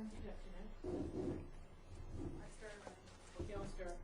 Janette. I start running. Okay, I'll start.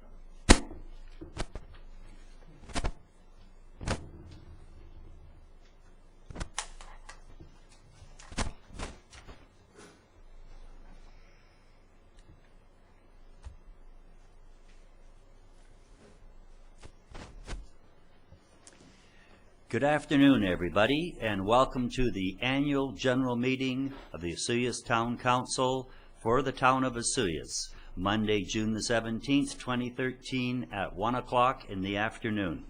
Good afternoon, everybody, and welcome to the annual general meeting of the Osoyoos Town Council for the town of Osoyoos, Monday, June the 17th, 2013, at 1 o'clock in the afternoon.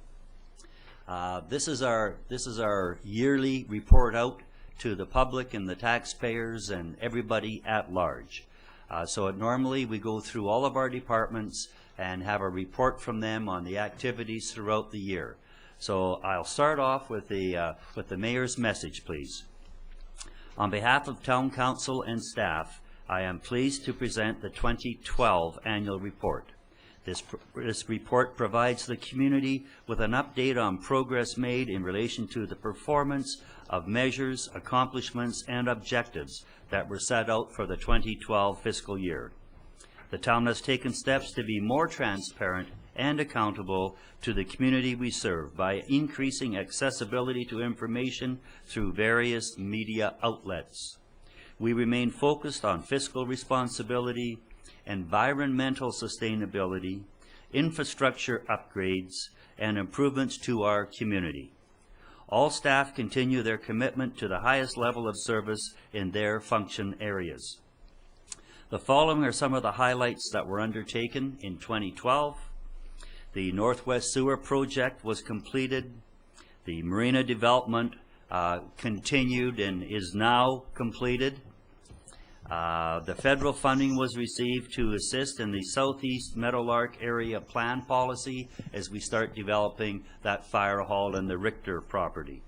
This is our yearly report out to the public and the taxpayers and everybody at large. Normally we go through all of our departments and have a report from them on the activities throughout the year. So I'll start off with the mayor's message, please. On behalf of town council and staff, I am pleased to present the 2012 annual report. This report provides the community with an update on progress made in relation to the performance of measures, accomplishments, and objectives that were set out for the 2012 fiscal year. The town has taken steps to be more transparent and accountable to the community we serve by increasing accessibility to information through various media outlets. We remain focused on fiscal responsibility, environmental sustainability, infrastructure upgrades, and improvements to our community. All staff continue their commitment to the highest level of service in their function areas. The following are some of the highlights that were undertaken in 2012. The Northwest Sewer Project was completed. The Marina development continued and is now completed. The federal funding was received to assist in the Southeast Meadowlark area plan policy as we start developing that fire hall and the Richter property.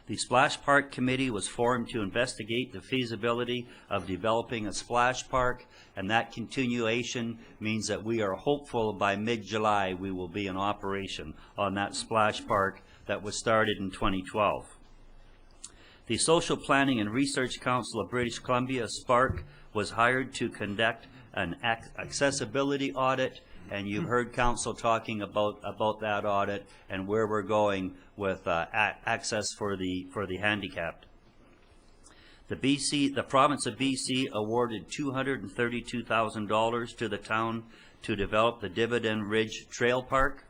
The Splash Park Committee was formed to investigate the feasibility of developing a splash park, and that continuation means that we are hopeful by mid-July we will be in operation on that splash park that was started in 2012. The Social Planning and Research Council of British Columbia, SPARC, was hired to conduct an accessibility audit, and you've heard council talking about that audit and where we're going with access for the handicapped. The province of BC awarded $232,000 to the town to develop the Dividend Ridge Trail Park,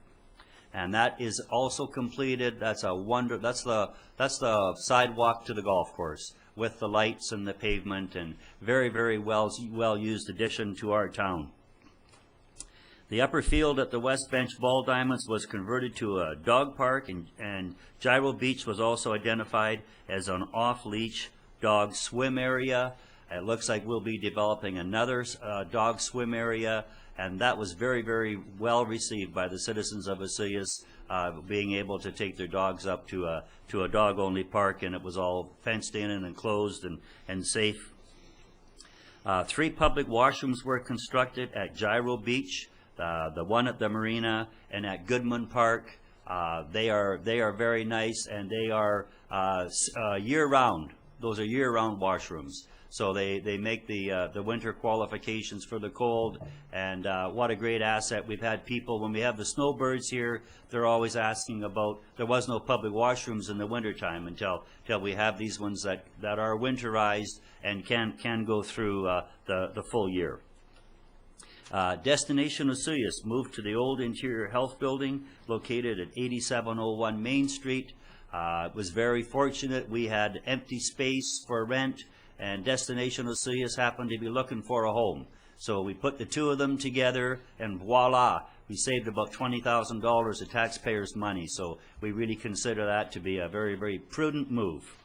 and that is also completed. That's the sidewalk to the golf course with the lights and the pavement, and very, very well used addition to our town. The upper field at the West Bench Ball Diamonds was converted to a dog park, and Gyro Beach was also identified as an off-leash dog swim area. It looks like we'll be developing another dog swim area, and that was very, very well received by the citizens of Osoyoos, being able to take their dogs up to a dog-only park, and it was all fenced in and enclosed and safe. 3 public washrooms were constructed at Gyro Beach, the one at the Marina, and at Goodman Park. They are very nice, and they are year-round. Those are year-round washrooms. So they make the winter qualifications for the cold, and what a great asset. We've had people, when we have the snowbirds here, they're always asking about, there was no public washrooms in the wintertime until we have these ones that are winterized and can go through the full year. Destination Osoyoos moved to the old Interior Health Building located at 8701 Main Street. It was very fortunate. We had empty space for rent, and Destination Osoyoos happened to be looking for a home. So we put the two of them together, and voila, we saved about $20,000 of taxpayers' money. So we really consider that to be a very, very prudent move.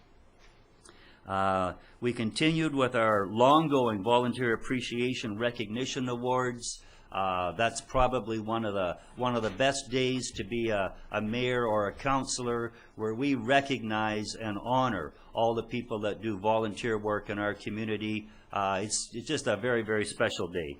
We continued with our long-going Volunteer Appreciation Recognition Awards. That's probably one of the best days to be a mayor or a councillor, where we recognize and honor all the people that do volunteer work in our community. It's just a very, very special day.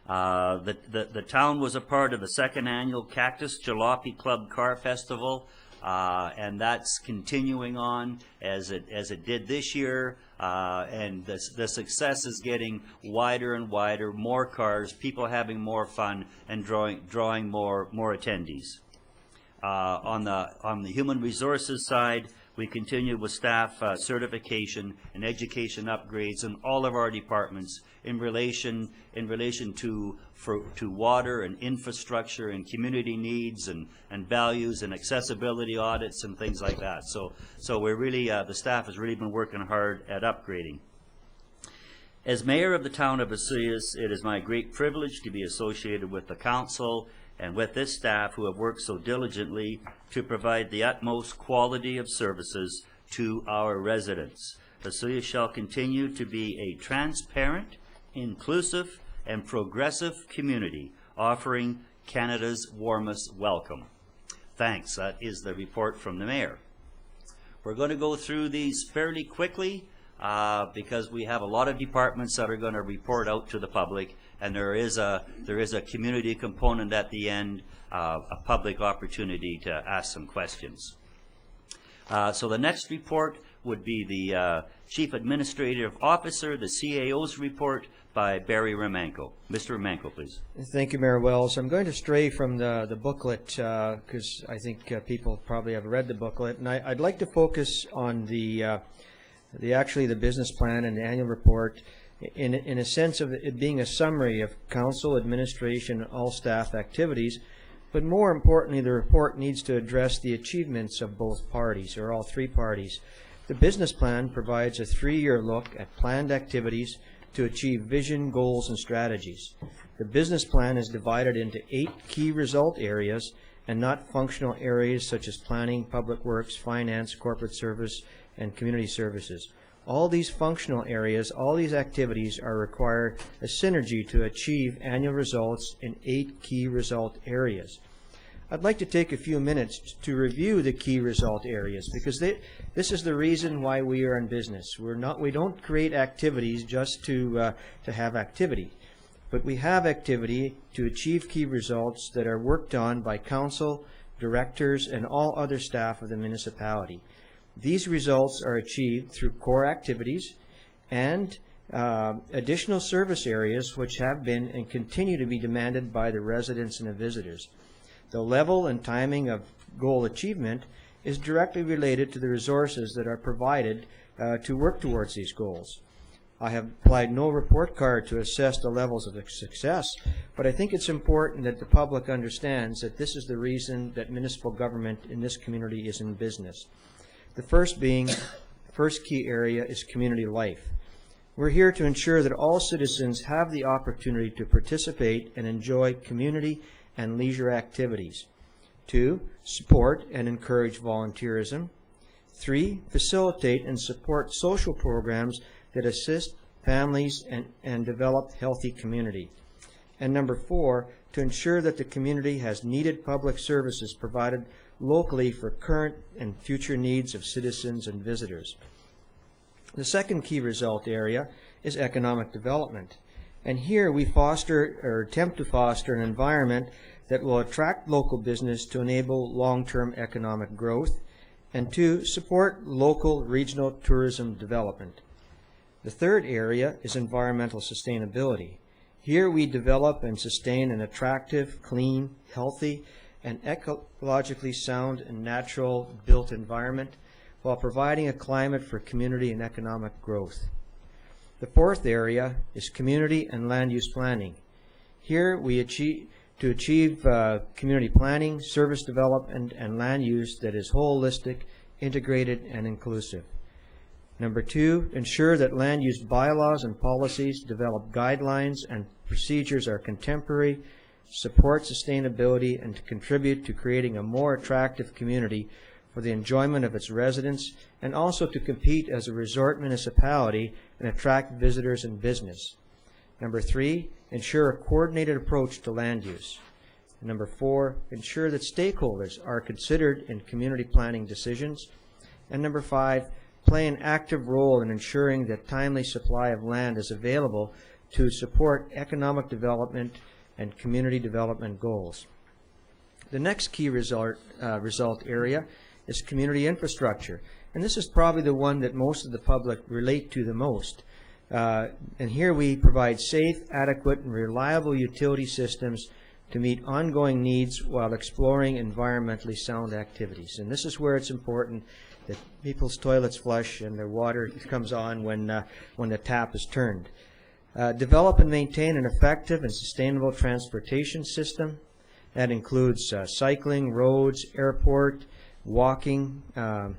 The town was a part of the 2nd annual Cactus Jalopy Club Car Festival. and that's continuing on as it did this year, and the success is getting wider and wider, more cars, people having more fun, and drawing more attendees. On the human resources side, we continue with staff certification and education upgrades in all of our departments in relation to water and infrastructure and community needs and values and accessibility audits and things like that. So we're really the staff has really been working hard at upgrading. As mayor of the town of Osoyoos, it is my great privilege to be associated with the council and with this staff who have worked so diligently to provide the utmost quality of services to our residents. Osoyoos shall continue to be a transparent, inclusive, and progressive community, offering Canada's warmest welcome. Thanks. That is the report from the mayor. We're going to go through these fairly quickly because we have a lot of departments that are going to report out to the public, and there is a community component at the end, a public opportunity to ask some questions. So the next report would be the Chief Administrative Officer, the CAO's report by Barry Romanko. Mr. Romanko, please. Thank you, Mayor Wells. I'm going to stray from the booklet because I think people probably have read the booklet, and I'd like to focus on actually the business plan and the annual report in a sense of it being a summary of council, administration, and all staff activities, but more importantly, the report needs to address the achievements of both parties, or all three parties. The business plan provides a 3-year look at planned activities to achieve vision, goals, and strategies. The business plan is divided into 8 key result areas and not functional areas such as planning, public works, finance, corporate service, and community services. All these functional areas, all these activities are required a synergy to achieve annual results in 8 key result areas. I'd like to take a few minutes to review the key result areas because this is the reason why we are in business. We don't create activities just to have activity, but we have activity to achieve key results that are worked on by council, directors, and all other staff of the municipality. These results are achieved through core activities and additional service areas which have been and continue to be demanded by the residents and the visitors. The level and timing of goal achievement is directly related to the resources that are provided to work towards these goals. I have applied no report card to assess the levels of success, but I think it's important that the public understands that this is the reason that municipal government in this community is in business. The first key area is community life. We're here to ensure that all citizens have the opportunity to participate and enjoy community and leisure activities. 2, support and encourage volunteerism. 3, facilitate and support social programs that assist families and develop healthy community. And number 4, to ensure that the community has needed public services provided locally for current and future needs of citizens and visitors. The second key result area is economic development. And here we foster or attempt to foster an environment that will attract local business to enable long-term economic growth and to support local regional tourism development. The third area is environmental sustainability. Here we develop and sustain an attractive, clean, healthy, and ecologically sound and natural built environment while providing a climate for community and economic growth. The fourth area is community and land use planning. Here we achieve community planning, service development, and land use that is holistic, integrated, and inclusive. Number 2, ensure that land use bylaws and policies develop guidelines and procedures are contemporary, support sustainability, and to contribute to creating a more attractive community for the enjoyment of its residents, and also to compete as a resort municipality and attract visitors and business. Number 3, ensure a coordinated approach to land use. And number 4, ensure that stakeholders are considered in community planning decisions. And number 5, play an active role in ensuring that timely supply of land is available to support economic development and community development goals. The next key result area is community infrastructure. And this is probably the one that most of the public relate to the most. And here we provide safe, adequate, and reliable utility systems to meet ongoing needs while exploring environmentally sound activities. And this is where it's important that people's toilets flush and their water comes on when the tap is turned. Develop and maintain an effective and sustainable transportation system. That includes cycling, roads, airport, walking. The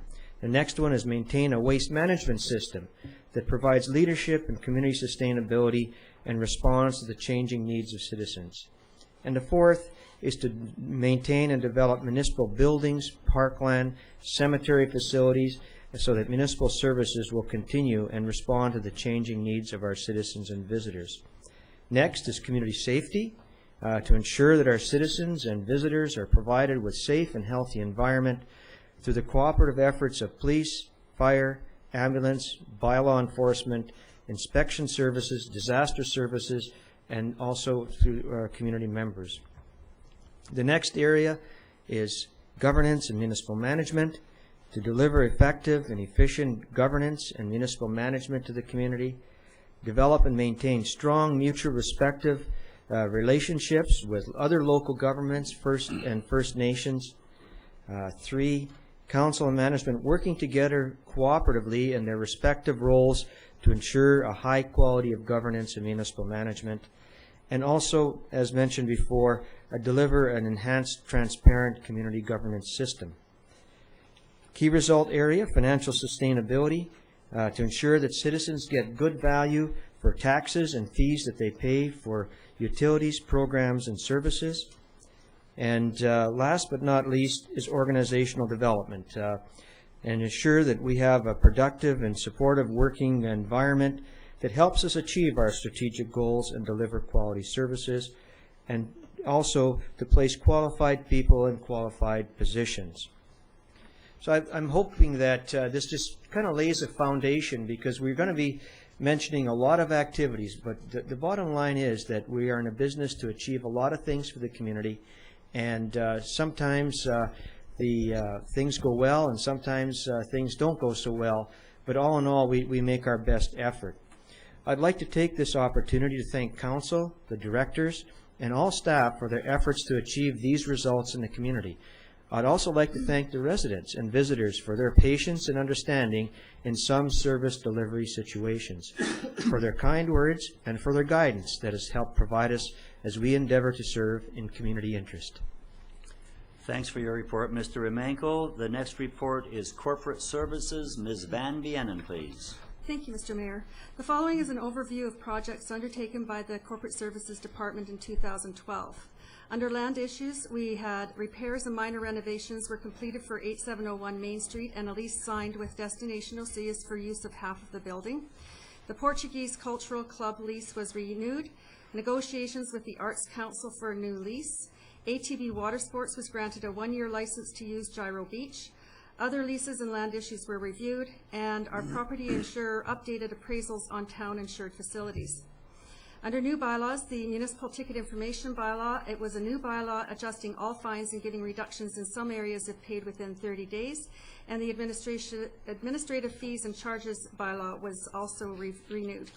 next one is maintain a waste management system that provides leadership and community sustainability and responds to the changing needs of citizens. And the fourth is to maintain and develop municipal buildings, parkland, cemetery facilities, so that municipal services will continue and respond to the changing needs of our citizens and visitors. Next is community safety, to ensure that our citizens and visitors are provided with safe and healthy environment through the cooperative efforts of police, fire, ambulance, bylaw enforcement, inspection services, disaster services, and also through our community members. The next area is governance and municipal management, to deliver effective and efficient governance and municipal management to the community, develop and maintain strong mutual respective relationships with other local governments, First Nations. 3, council and management working together cooperatively in their respective roles to ensure a high quality of governance and municipal management. And also, as mentioned before, deliver an enhanced, transparent community governance system. Key result area, financial sustainability, to ensure that citizens get good value for taxes and fees that they pay for utilities, programs, and services. And last but not least is organizational development, and ensure that we have a productive and supportive working environment that helps us achieve our strategic goals and deliver quality services, and also to place qualified people in qualified positions. So I'm hoping that this just kind of lays a foundation, because we're going to be mentioning a lot of activities, but the bottom line is that we are in a business to achieve a lot of things for the community, and sometimes the things go well and sometimes things don't go so well, but all in all we make our best effort. I'd like to take this opportunity to thank council, the directors, and all staff for their efforts to achieve these results in the community. I'd also like to thank the residents and visitors for their patience and understanding in some service delivery situations, for their kind words, and for their guidance that has helped provide us as we endeavor to serve in community interest. Thanks for your report, Mr. Romanko. The next report is Corporate Services. Ms. Vianen, please. Thank you, Mr. Mayor. The following is an overview of projects undertaken by the Corporate Services Department in 2012. Under land issues, we had repairs and minor renovations were completed for 8701 Main Street and a lease signed with Destination Osoyoos for use of half of the building. The Portuguese Cultural Club lease was renewed. Negotiations with the Arts Council for a new lease. ATB Water Sports was granted a 1-year license to use Gyro Beach. Other leases and land issues were reviewed, and our property insurer updated appraisals on town-insured facilities. Under new bylaws, the Municipal Ticket Information Bylaw, it was a new bylaw adjusting all fines and giving reductions in some areas if paid within 30 days, and the Administrative Fees and Charges Bylaw was also renewed.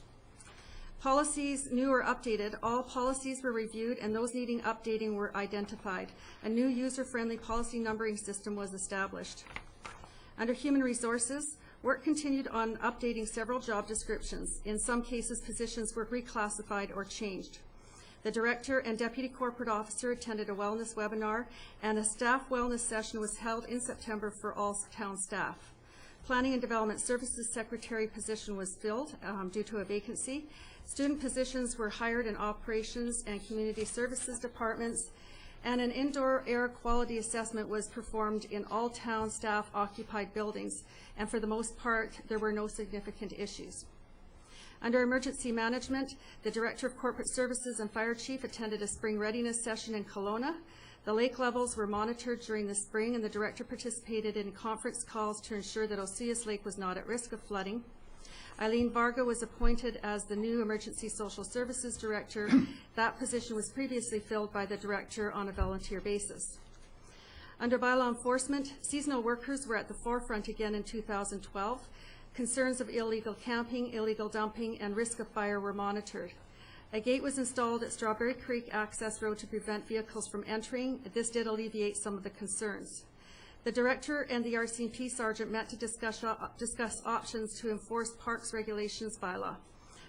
Policies, new or updated, all policies were reviewed and those needing updating were identified. A new user-friendly policy numbering system was established. Under Human Resources, work continued on updating several job descriptions. In some cases, positions were reclassified or changed. The Director and Deputy Corporate Officer attended a wellness webinar, and a staff wellness session was held in September for all town staff. Planning and Development Services Secretary position was filled due to a vacancy. Student positions were hired in Operations and Community Services departments, and an indoor air quality assessment was performed in all town staff occupied buildings, and for the most part there were no significant issues. Under Emergency Management, the Director of Corporate Services and Fire Chief attended a spring readiness session in Kelowna. The lake levels were monitored during the spring, and the Director participated in conference calls to ensure that Osoyoos Lake was not at risk of flooding. Eileen Varga was appointed as the new Emergency Social Services Director. That position was previously filled by the Director on a volunteer basis. Under bylaw enforcement, seasonal workers were at the forefront again in 2012. Concerns of illegal camping, illegal dumping, and risk of fire were monitored. A gate was installed at Strawberry Creek Access Road to prevent vehicles from entering. This did alleviate some of the concerns. The director and the RCMP sergeant met to discuss options to enforce parks regulations bylaw.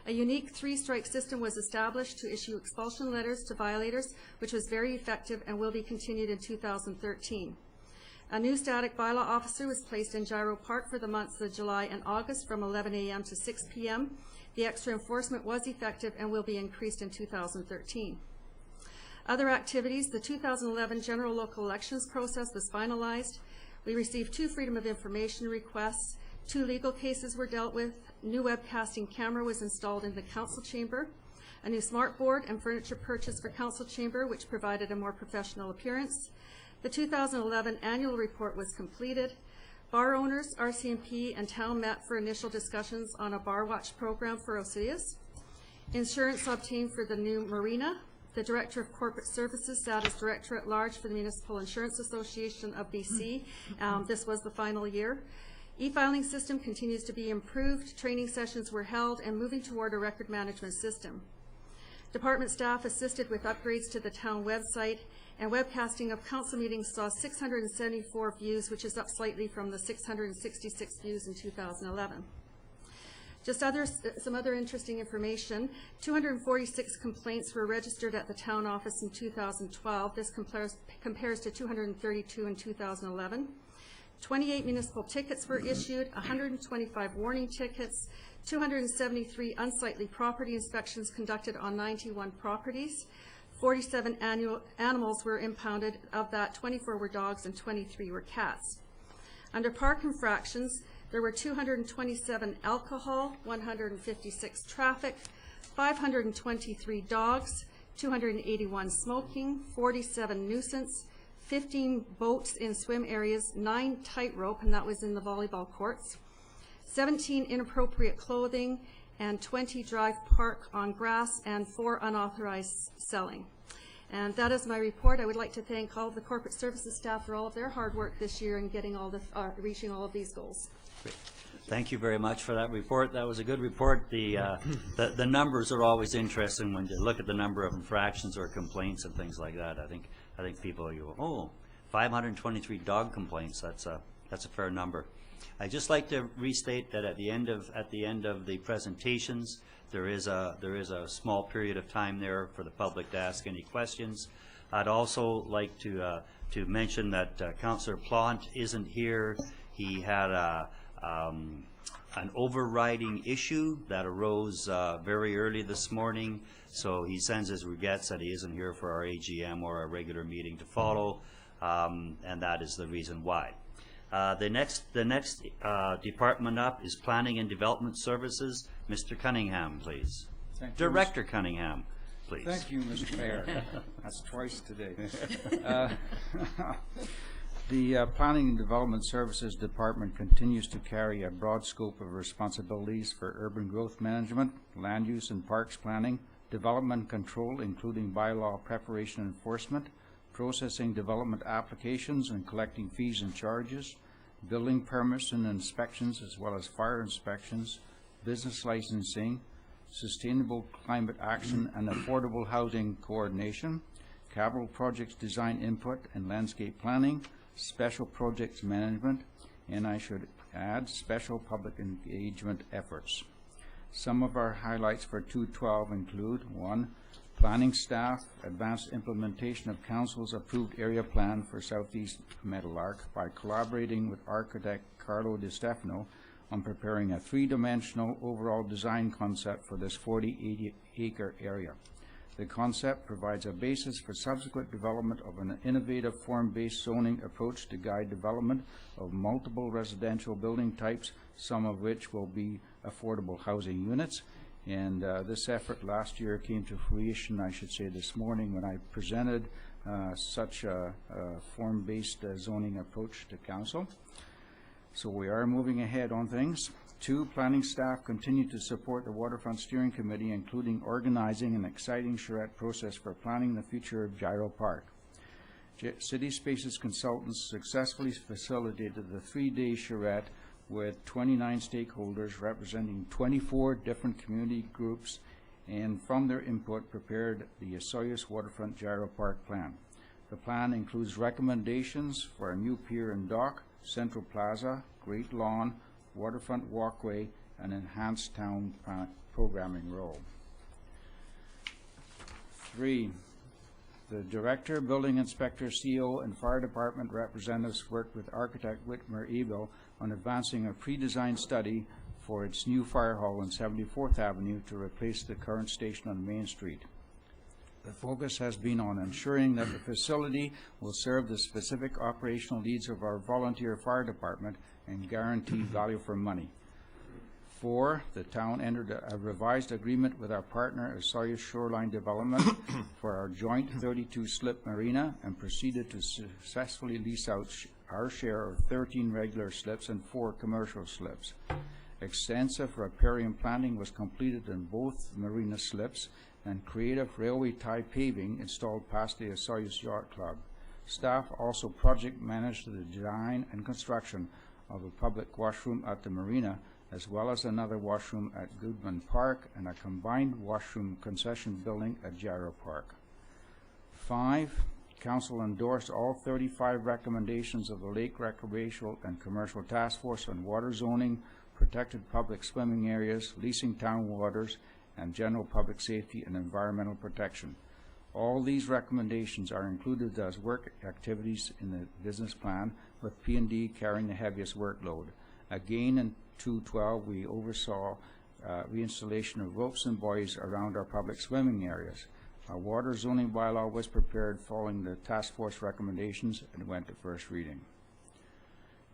A unique 3-strike system was established to issue expulsion letters to violators, which was very effective and will be continued in 2013. A new static bylaw officer was placed in Gyro Park for the months of July and August from 11 a.m. to 6 p.m. The extra enforcement was effective and will be increased in 2013. Other activities, the 2011 general local elections process was finalized. We received 2 Freedom of Information requests. 2 legal cases were dealt with. New webcasting camera was installed in the council chamber. A new smart board and furniture purchased for council chamber, which provided a more professional appearance. The 2011 annual report was completed. Bar owners, RCMP, and town met for initial discussions on a bar watch program for Osoyoos. Insurance obtained for the new marina. The Director of Corporate Services sat as Director at Large for the Municipal Insurance Association of BC. This was the final year. E-filing system continues to be improved. Training sessions were held and moving toward a record management system. Department staff assisted with upgrades to the town website, and webcasting of council meetings saw 674 views, which is up slightly from the 666 views in 2011. Just some other interesting information. 246 complaints were registered at the town office in 2012. This compares to 232 in 2011. 28 municipal tickets were issued, 125 warning tickets, 273 unsightly property inspections conducted on 91 properties. 47 animals were impounded. Of that, 24 were dogs and 23 were cats. Under park infractions, there were 227 alcohol, 156 traffic, 523 dogs, 281 smoking, 47 nuisance, 15 boats in swim areas, 9 tightrope, and that was in the volleyball courts, 17 inappropriate clothing, and 20 drive park on grass, and 4 unauthorized selling. And that is my report. I would like to thank all of the corporate services staff for all of their hard work this year in getting all the, reaching all of these goals. Great. Thank you very much for that report. That was a good report. The numbers are always interesting when you look at the number of infractions or complaints and things like that. I think people go, oh, 523 dog complaints. That's a fair number. I'd just like to restate that at the end of the presentations, there is a small period of time there for the public to ask any questions. I'd also like to mention that Councillor Plant isn't here. He had an overriding issue that arose very early this morning, so he sends his regrets that he isn't here for our AGM or our regular meeting to follow, and that is the reason why. The next department up is Planning and Development Services. Mr. Cunningham, please. Thank you, Director Cunningham, please. Thank you, Mr. Mayor. That's twice today. The Planning and Development Services Department continues to carry a broad scope of responsibilities for urban growth management, land use and parks planning, development control, including bylaw preparation and enforcement, processing development applications and collecting fees and charges, building permits and inspections as well as fire inspections, business licensing, sustainable climate action and affordable housing coordination, capital projects design input and landscape planning, special projects management, and I should add special public engagement efforts. Some of our highlights for 2012 include 1. Planning staff advanced implementation of Council's approved area plan for Southeast Meadowlark by collaborating with architect Carlo Di Stefano on preparing a 3-dimensional overall design concept for this 40-acre area. The concept provides a basis for subsequent development of an innovative form-based zoning approach to guide development of multiple residential building types, some of which will be affordable housing units. And this effort last year came to fruition, I should say this morning, when I presented such a form-based zoning approach to Council. So we are moving ahead on things. 2, planning staff continue to support the Waterfront Steering Committee, including organizing an exciting charrette process for planning the future of Gyro Park. City Spaces Consultants successfully facilitated the 3-day charrette with 29 stakeholders representing 24 different community groups, and from their input prepared the Osoyoos Waterfront Gyro Park Plan. The plan includes recommendations for a new pier and dock, central plaza, great lawn, waterfront walkway, and enhanced town programming role. 3. The Director, Building Inspector, CO, and Fire Department representatives worked with architect Whitmer Ebel on advancing a pre-designed study for its new fire hall on 74th Avenue to replace the current station on Main Street. The focus has been on ensuring that the facility will serve the specific operational needs of our volunteer fire department and guarantee value for money. 4, the town entered a revised agreement with our partner, Osoyoos Shoreline Development, for our joint 32-slip marina and proceeded to successfully lease out our share of 13 regular slips and 4 commercial slips. Extensive riparian planning was completed in both marina slips, and creative railway tie paving installed past the Osoyoos Yacht Club. Staff also project managed the design and construction of a public washroom at the marina, as well as another washroom at Goodman Park and a combined washroom concession building at Gyro Park. 5, Council endorsed all 35 recommendations of the Lake Recreational and Commercial Task Force on water zoning, protected public swimming areas, leasing town waters, and general public safety and environmental protection. All these recommendations are included as work activities in the business plan, with P&D carrying the heaviest workload. Again, in 2012, we oversaw reinstallation of ropes and buoys around our public swimming areas. Our water zoning bylaw was prepared following the task force recommendations and went to first reading.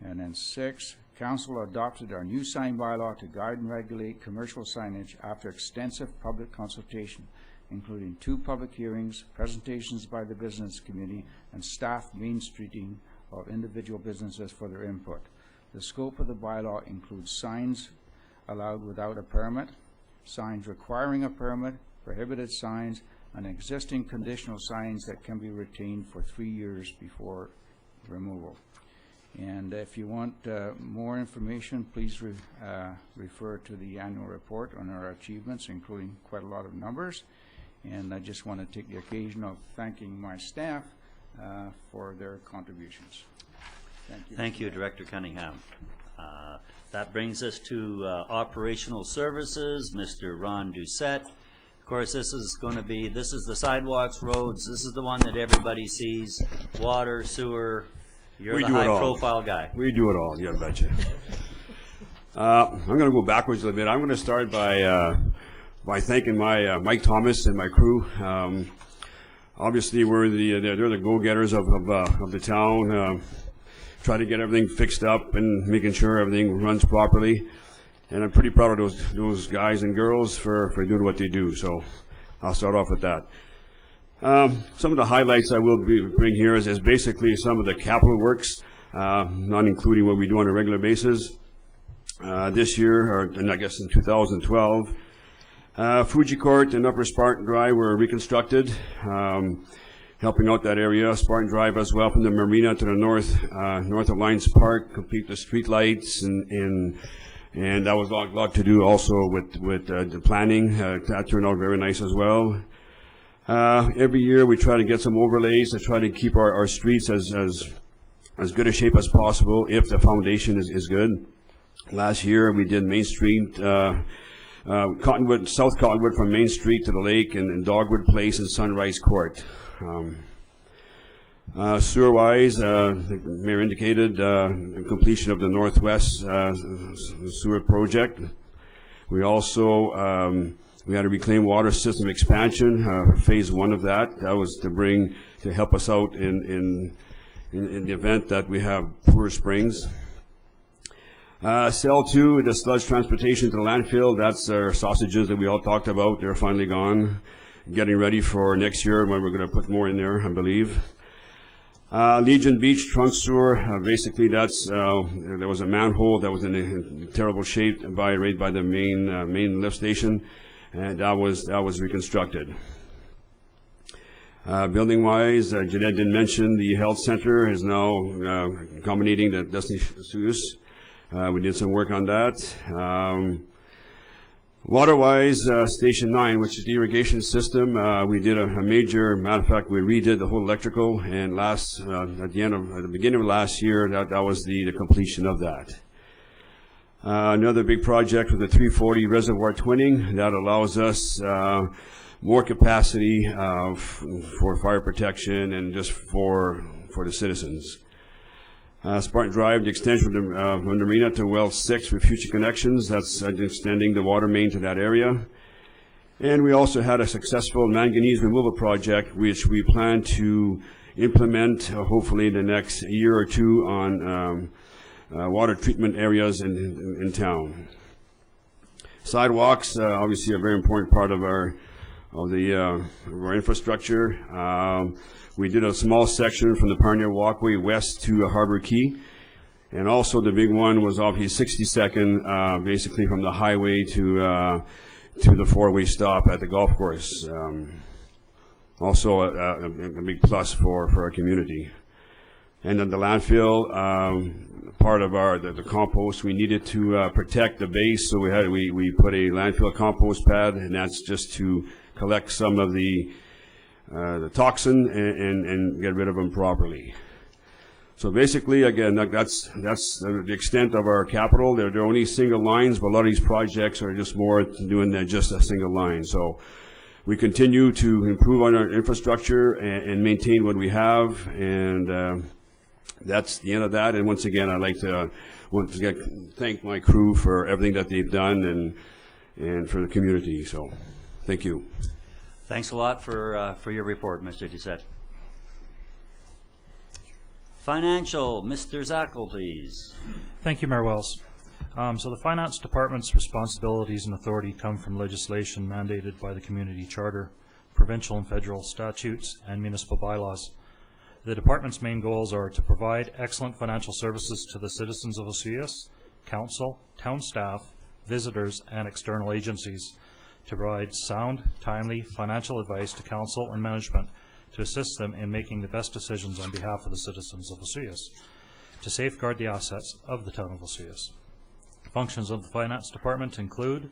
And then 6, Council adopted our new sign bylaw to guide and regulate commercial signage after extensive public consultation, including 2 public hearings, presentations by the business community, and staff mainstreeting of individual businesses for their input. The scope of the bylaw includes signs allowed without a permit, signs requiring a permit, prohibited signs, and existing conditional signs that can be retained for 3 years before removal. And if you want more information, please refer to the annual report on our achievements, including quite a lot of numbers. And I just want to take the occasion of thanking my staff for their contributions. Thank you. Thank you, Director Cunningham. That brings us to operational services, Mr. Ron Doucette. Of course, this is the sidewalks, roads. This is the one that everybody sees. Water, sewer. You're the high-profile guy. We do it all, you betcha. I'm going to go backwards a little bit. I'm going to start by thanking my Mike Thomas and my crew. Obviously, they're the go-getters of the town. Try to get everything fixed up and making sure everything runs properly. And I'm pretty proud of those guys and girls for doing what they do. So I'll start off with that. Some of the highlights I will bring here is basically some of the capital works, not including what we do on a regular basis. This year, and I guess in 2012, Fuji Court and Upper Spartan Drive were reconstructed, helping out that area. Spartan Drive as well, from the marina to the north of Lions Park, complete the street lights, and that was a lot to do also with the planning. That turned out very nice as well. Every year we try to get some overlays to try to keep our streets as good a shape as possible if the foundation is good. Last year we did Main Street, Cottonwood, South Cottonwood from Main Street to the lake, and Dogwood Place and Sunrise Court. Sewer-wise, the Mayor indicated completion of the Northwest sewer project. We also we had a reclaimed water system expansion, phase 1 of that. That was to help us out in the event that we have poor springs. Cell 2, the sludge transportation to the landfill. That's our sausages that we all talked about. They're finally gone. Getting ready for next year when we're going to put more in there, I believe. Legion Beach trunk sewer. Basically, that's there was a manhole that was in terrible shape right by the main lift station, and that was reconstructed. Building-wise, Janette did mention the health center is now accommodating the Destiny Osoyoos. We did some work on that. Water-wise, Station 9, which is the irrigation system, we did a major, matter of fact, we redid the whole electrical, and at the beginning of last year, that was the completion of that. Another big project with the 340 reservoir twinning, that allows us more capacity for fire protection and just for the citizens. Spartan Drive, the extension from the marina to well 6 with future connections. That's extending the water main to that area. And we also had a successful manganese removal project, which we plan to implement hopefully in the next year or two on water treatment areas in town. Sidewalks, obviously a very important part of our infrastructure. We did a small section from the Pioneer Walkway west to Harbor Key. And also the big one was obviously 62nd, basically from the highway to the four-way stop at the golf course. Also a big plus for our community. And then the landfill, part of the compost, we needed to protect the base, so we put a landfill compost pad, and that's just to collect some of the toxin and get rid of them properly. So basically, again, that's the extent of our capital. They're only single lines, but a lot of these projects are just more doing than just a single line. So we continue to improve on our infrastructure and maintain what we have, and that's the end of that. And once again, I'd like to thank my crew for everything that they've done and for the community. So thank you. Thanks a lot for your report, Mr. Doucette. Financial, Mr. Zakall, please. Thank you, Mayor Wells. So the Finance Department's responsibilities and authority come from legislation mandated by the Community Charter, provincial and federal statutes, and municipal bylaws. The Department's main goals are to provide excellent financial services to the citizens of Osoyoos, council, town staff, visitors, and external agencies, to provide sound, timely financial advice to council and management to assist them in making the best decisions on behalf of the citizens of Osoyoos, to safeguard the assets of the town of Osoyoos. Functions of the Finance Department include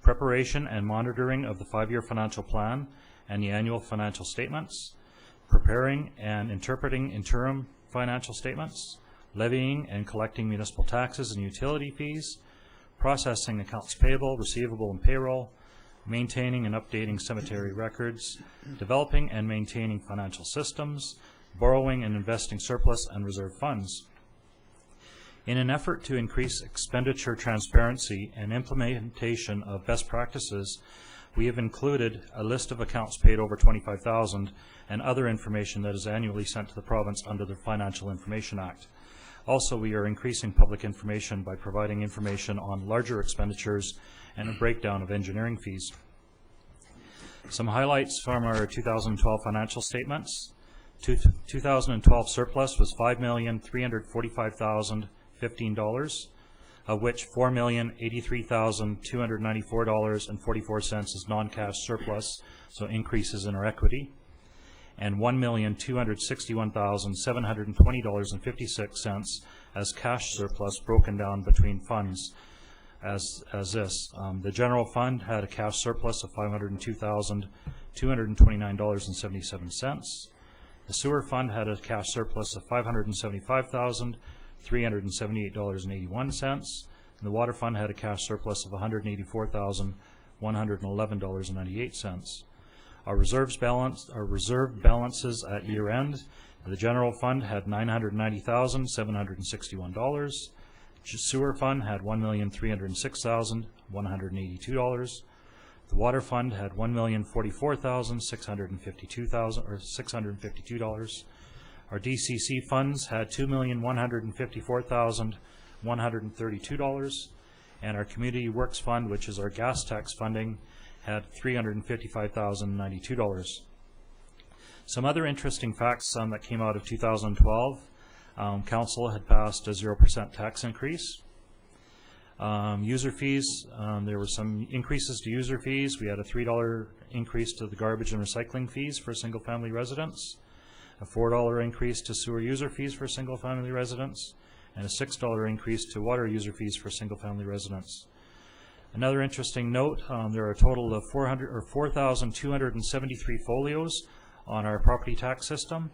preparation and monitoring of the 5-year financial plan and the annual financial statements, preparing and interpreting interim financial statements, levying and collecting municipal taxes and utility fees, processing accounts payable, receivable, and payroll, maintaining and updating cemetery records, developing and maintaining financial systems, borrowing and investing surplus and reserve funds. In an effort to increase expenditure transparency and implementation of best practices, we have included a list of accounts paid over $25,000 and other information that is annually sent to the province under the Financial Information Act. Also, we are increasing public information by providing information on larger expenditures and a breakdown of engineering fees. Some highlights from our 2012 financial statements. 2012 surplus was $5,345,015, of which $4,083,294.44 is non-cash surplus, so increases in our equity, and $1,261,720.56 as cash surplus broken down between funds as this. The general fund had a cash surplus of $502,229.77. The sewer fund had a cash surplus of $575,378.81, and the water fund had a cash surplus of $184,111.98. Our reserve balances at year end: the general fund had $990,761. Sewer fund had $1,306,182. The water fund had $1,044,652. Our DCC funds had $2,154,132, and our Community Works Fund, which is our gas tax funding, had $355,092. Some other interesting facts that came out of 2012. Council had passed a 0% tax increase. User fees, there were some increases to user fees. We had a $3 increase to the garbage and recycling fees for single-family residents, a $4 increase to sewer user fees for single-family residents, and a $6 increase to water user fees for single-family residents. Another interesting note, there are a total of 4,273 folios on our property tax system.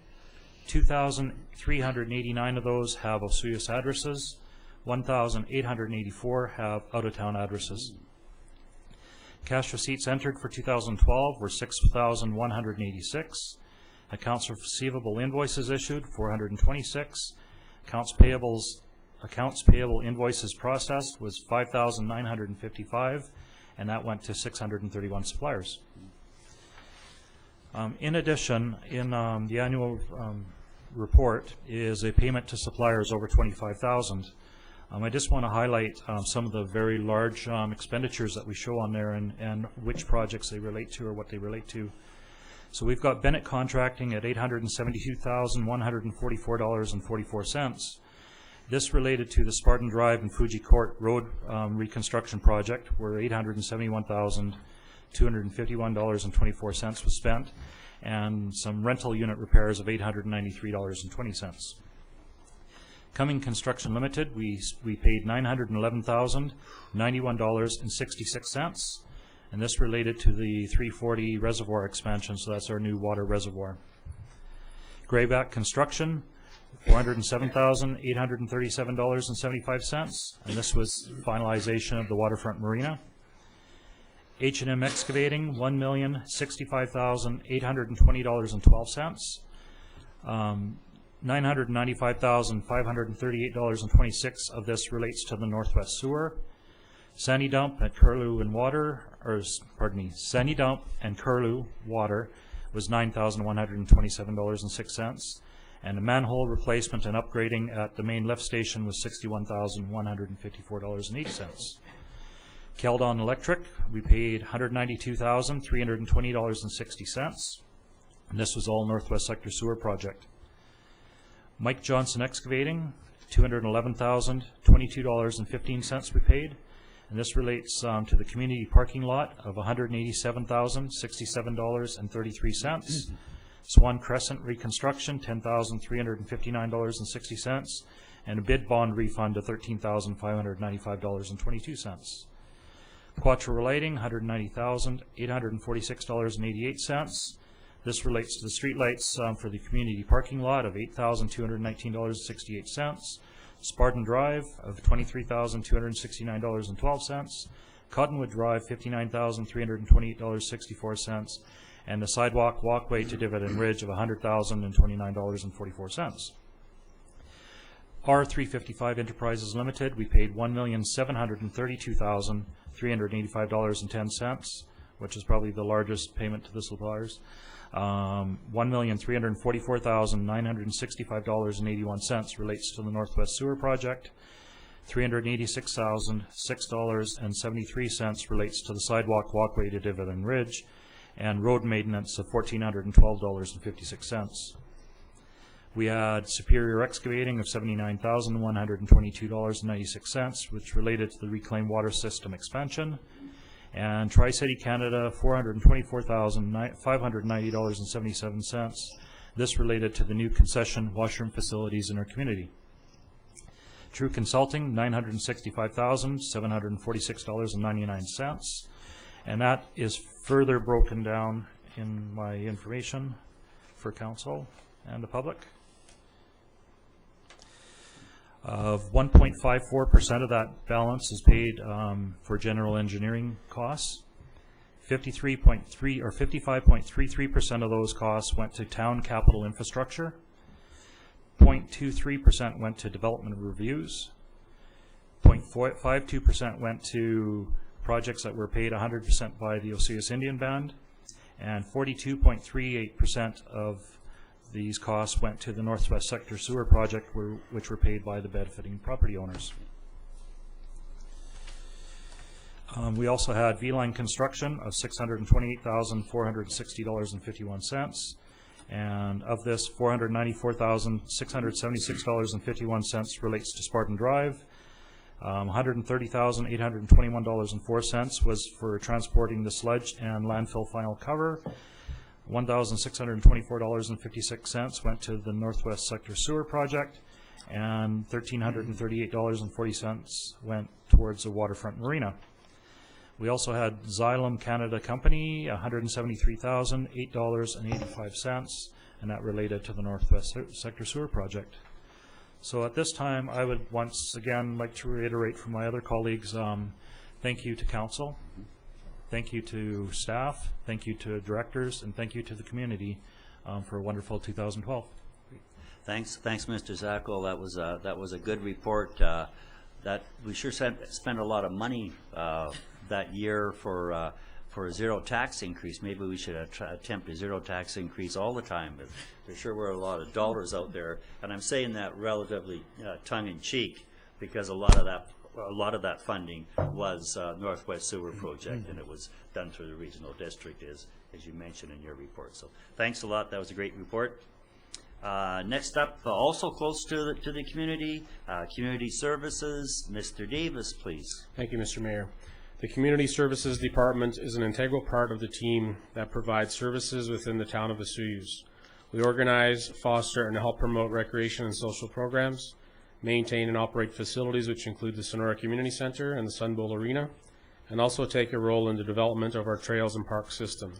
2,389 of those have Osoyoos addresses. 1,884 have out-of-town addresses. Cash receipts entered for 2012 were 6,186. Accounts receivable invoices issued, 426. Accounts payable invoices processed was 5,955, and that went to 631 suppliers. In addition, in the annual report is a payment to suppliers over 25,000. I just want to highlight some of the very large expenditures that we show on there and which projects they relate to or what they relate to. So we've got Bennett Contracting at $872,144.44. This related to the Spartan Drive and Fuji Court Road reconstruction project, where $871,251.24 was spent, and some rental unit repairs of $893.20. Cumming Construction Limited, we paid $911,091.66, and this related to the 340 reservoir expansion, so that's our new water reservoir. Grayback Construction, $407,837.75, and this was finalization of the waterfront marina. H&M Excavating, $1,065,820.12. $995,538.26 of this relates to the Northwest Sewer. Sandy Dump at Curlew and Sandy Dump and Curlew Water was $9,127.06, and a manhole replacement and upgrading at the main lift station was $61,154.80. Keldon Electric, we paid $192,320.60, and this was all Northwest Sector Sewer project. Mike Johnson Excavating, $211,022.15 we paid, and this relates to the community parking lot of $187,067.33. Swan Crescent Reconstruction, $10,359.60, and a bid bond refund of $13,595.22. Quattro Lighting, $190,846.88. This relates to the streetlights for the community parking lot of $8,219.68. Spartan Drive of $23,269.12. Cottonwood Drive, $59,328.64. And the sidewalk walkway to Dividend Ridge of $100,029.44. R355 Enterprises Limited, we paid $1,732,385.10, which is probably the largest payment to the suppliers. $1,344,965.81 relates to the Northwest Sewer Project. $386,006.73 relates to the sidewalk walkway to Dividend Ridge, and road maintenance of $1,412.56. We had Superior Excavating of $79,122.96, which related to the reclaimed water system expansion. And Tri-City Canada, $424,590.77. This related to the new concession washroom facilities in our community. True Consulting, $965,746.99. And that is further broken down in my information for council and the public. Of 1.54% of that balance is paid for general engineering costs. 55.33% of those costs went to town capital infrastructure. 0.23% went to development reviews. 0.52% went to projects that were paid 100% by the Osoyoos Indian Band, and 42.38% of these costs went to the Northwest Sector Sewer Project, which were paid by the benefiting property owners. We also had V-Line construction of $628,460.51, and of this, $494,676.51 relates to Spartan Drive, $130,821.04 was for transporting the sludge and landfill final cover. $1,624.56 went to the Northwest Sector Sewer Project, and $1,338.40 went towards the waterfront marina. We also had Xylem Canada Company, $173,008.85, and that related to the Northwest Sector Sewer Project. So at this time, I would once again like to reiterate from my other colleagues, thank you to council, thank you to staff, thank you to directors, and thank you to the community for a wonderful 2012. Thanks, Mr. Zakall. That was a good report. That we sure spent a lot of money that year for a zero tax increase. Maybe we should attempt a zero tax increase all the time. But there sure were a lot of dollars out there, and I'm saying that relatively tongue in cheek because a lot of that funding was Northwest Sewer Project, and it was done through the regional district, as you mentioned in your report. So thanks a lot. That was a great report. Next up, also close to the community, Community Services, Mr. Davis, please. Thank you, Mr. Mayor. The Community Services Department is an integral part of the team that provides services within the town of Osoyoos. We organize, foster, and help promote recreation and social programs, maintain and operate facilities which include the Sonora Community Center and the Sun Bowl Arena, and also take a role in the development of our trails and park system.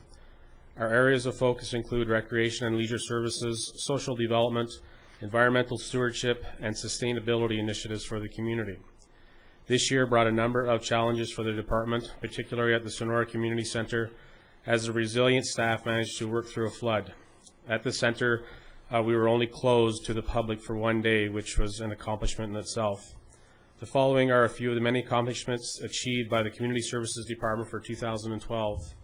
Our areas of focus include recreation and leisure services, social development, environmental stewardship, and sustainability initiatives for the community. This year brought a number of challenges for the department, particularly at the Sonora Community Center, as the resilient staff managed to work through a flood. At the center, we were only closed to the public for one day, which was an accomplishment in itself. The following are a few of the many accomplishments achieved by the Community Services Department for 2012.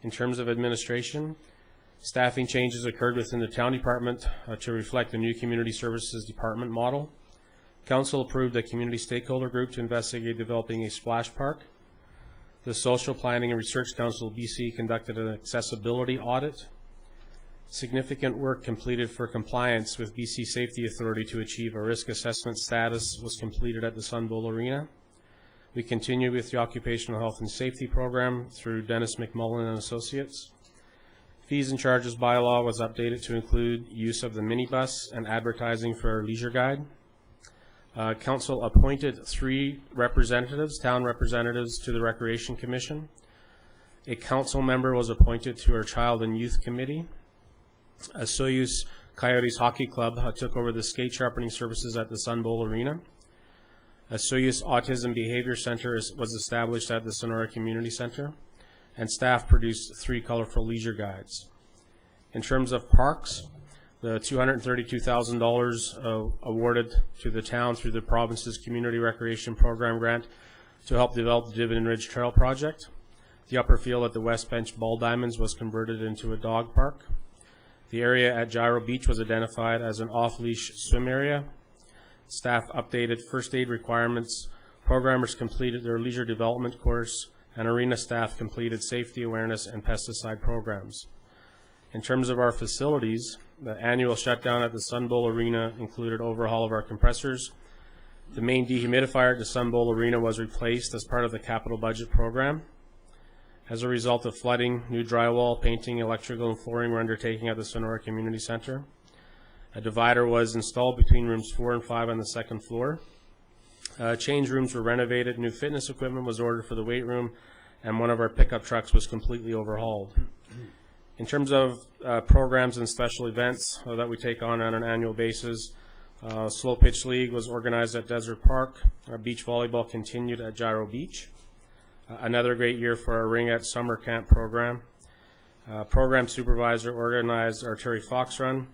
In terms of administration, staffing changes occurred within the town department to reflect the new Community Services Department model. Council approved a community stakeholder group to investigate developing a splash park. The Social Planning and Research Council BC conducted an accessibility audit. Significant work completed for compliance with BC Safety Authority to achieve a risk assessment status was completed at the Sun Bowl Arena. We continue with the Occupational Health and Safety Program through Dennis McMullen and Associates. Fees and Charges bylaw was updated to include use of the minibus and advertising for our leisure guide. Council appointed 3 representatives, town representatives, to the Recreation Commission. A council member was appointed to our Child and Youth Committee. Osoyoos Coyotes Hockey Club took over the skate sharpening services at the Sun Bowl Arena. Osoyoos Autism Behavior Center was established at the Sonora Community Center, and staff produced 3 colorful leisure guides. In terms of parks, the $232,000 awarded to the town through the province's Community Recreation Program grant to help develop the Dividend Ridge Trail project. The upper field at the West Bench Ball Diamonds was converted into a dog park. The area at Gyro Beach was identified as an off-leash swim area. Staff updated first aid requirements. Programmers completed their leisure development course, and arena staff completed safety awareness and pesticide programs. In terms of our facilities, the annual shutdown at the Sun Bowl Arena included overhaul of our compressors. The main dehumidifier at the Sun Bowl Arena was replaced as part of the capital budget program. As a result of flooding, new drywall, painting, electrical, and flooring were undertaken at the Sonora Community Center. A divider was installed between rooms 4 and 5 on the second floor. Change rooms were renovated, new fitness equipment was ordered for the weight room, and one of our pickup trucks was completely overhauled. In terms of programs and special events that we take on an annual basis, Slow Pitch League was organized at Desert Park. Beach volleyball continued at Gyro Beach. Another great year for our Ringette Summer Camp program. Program supervisor organized our Terry Fox Run.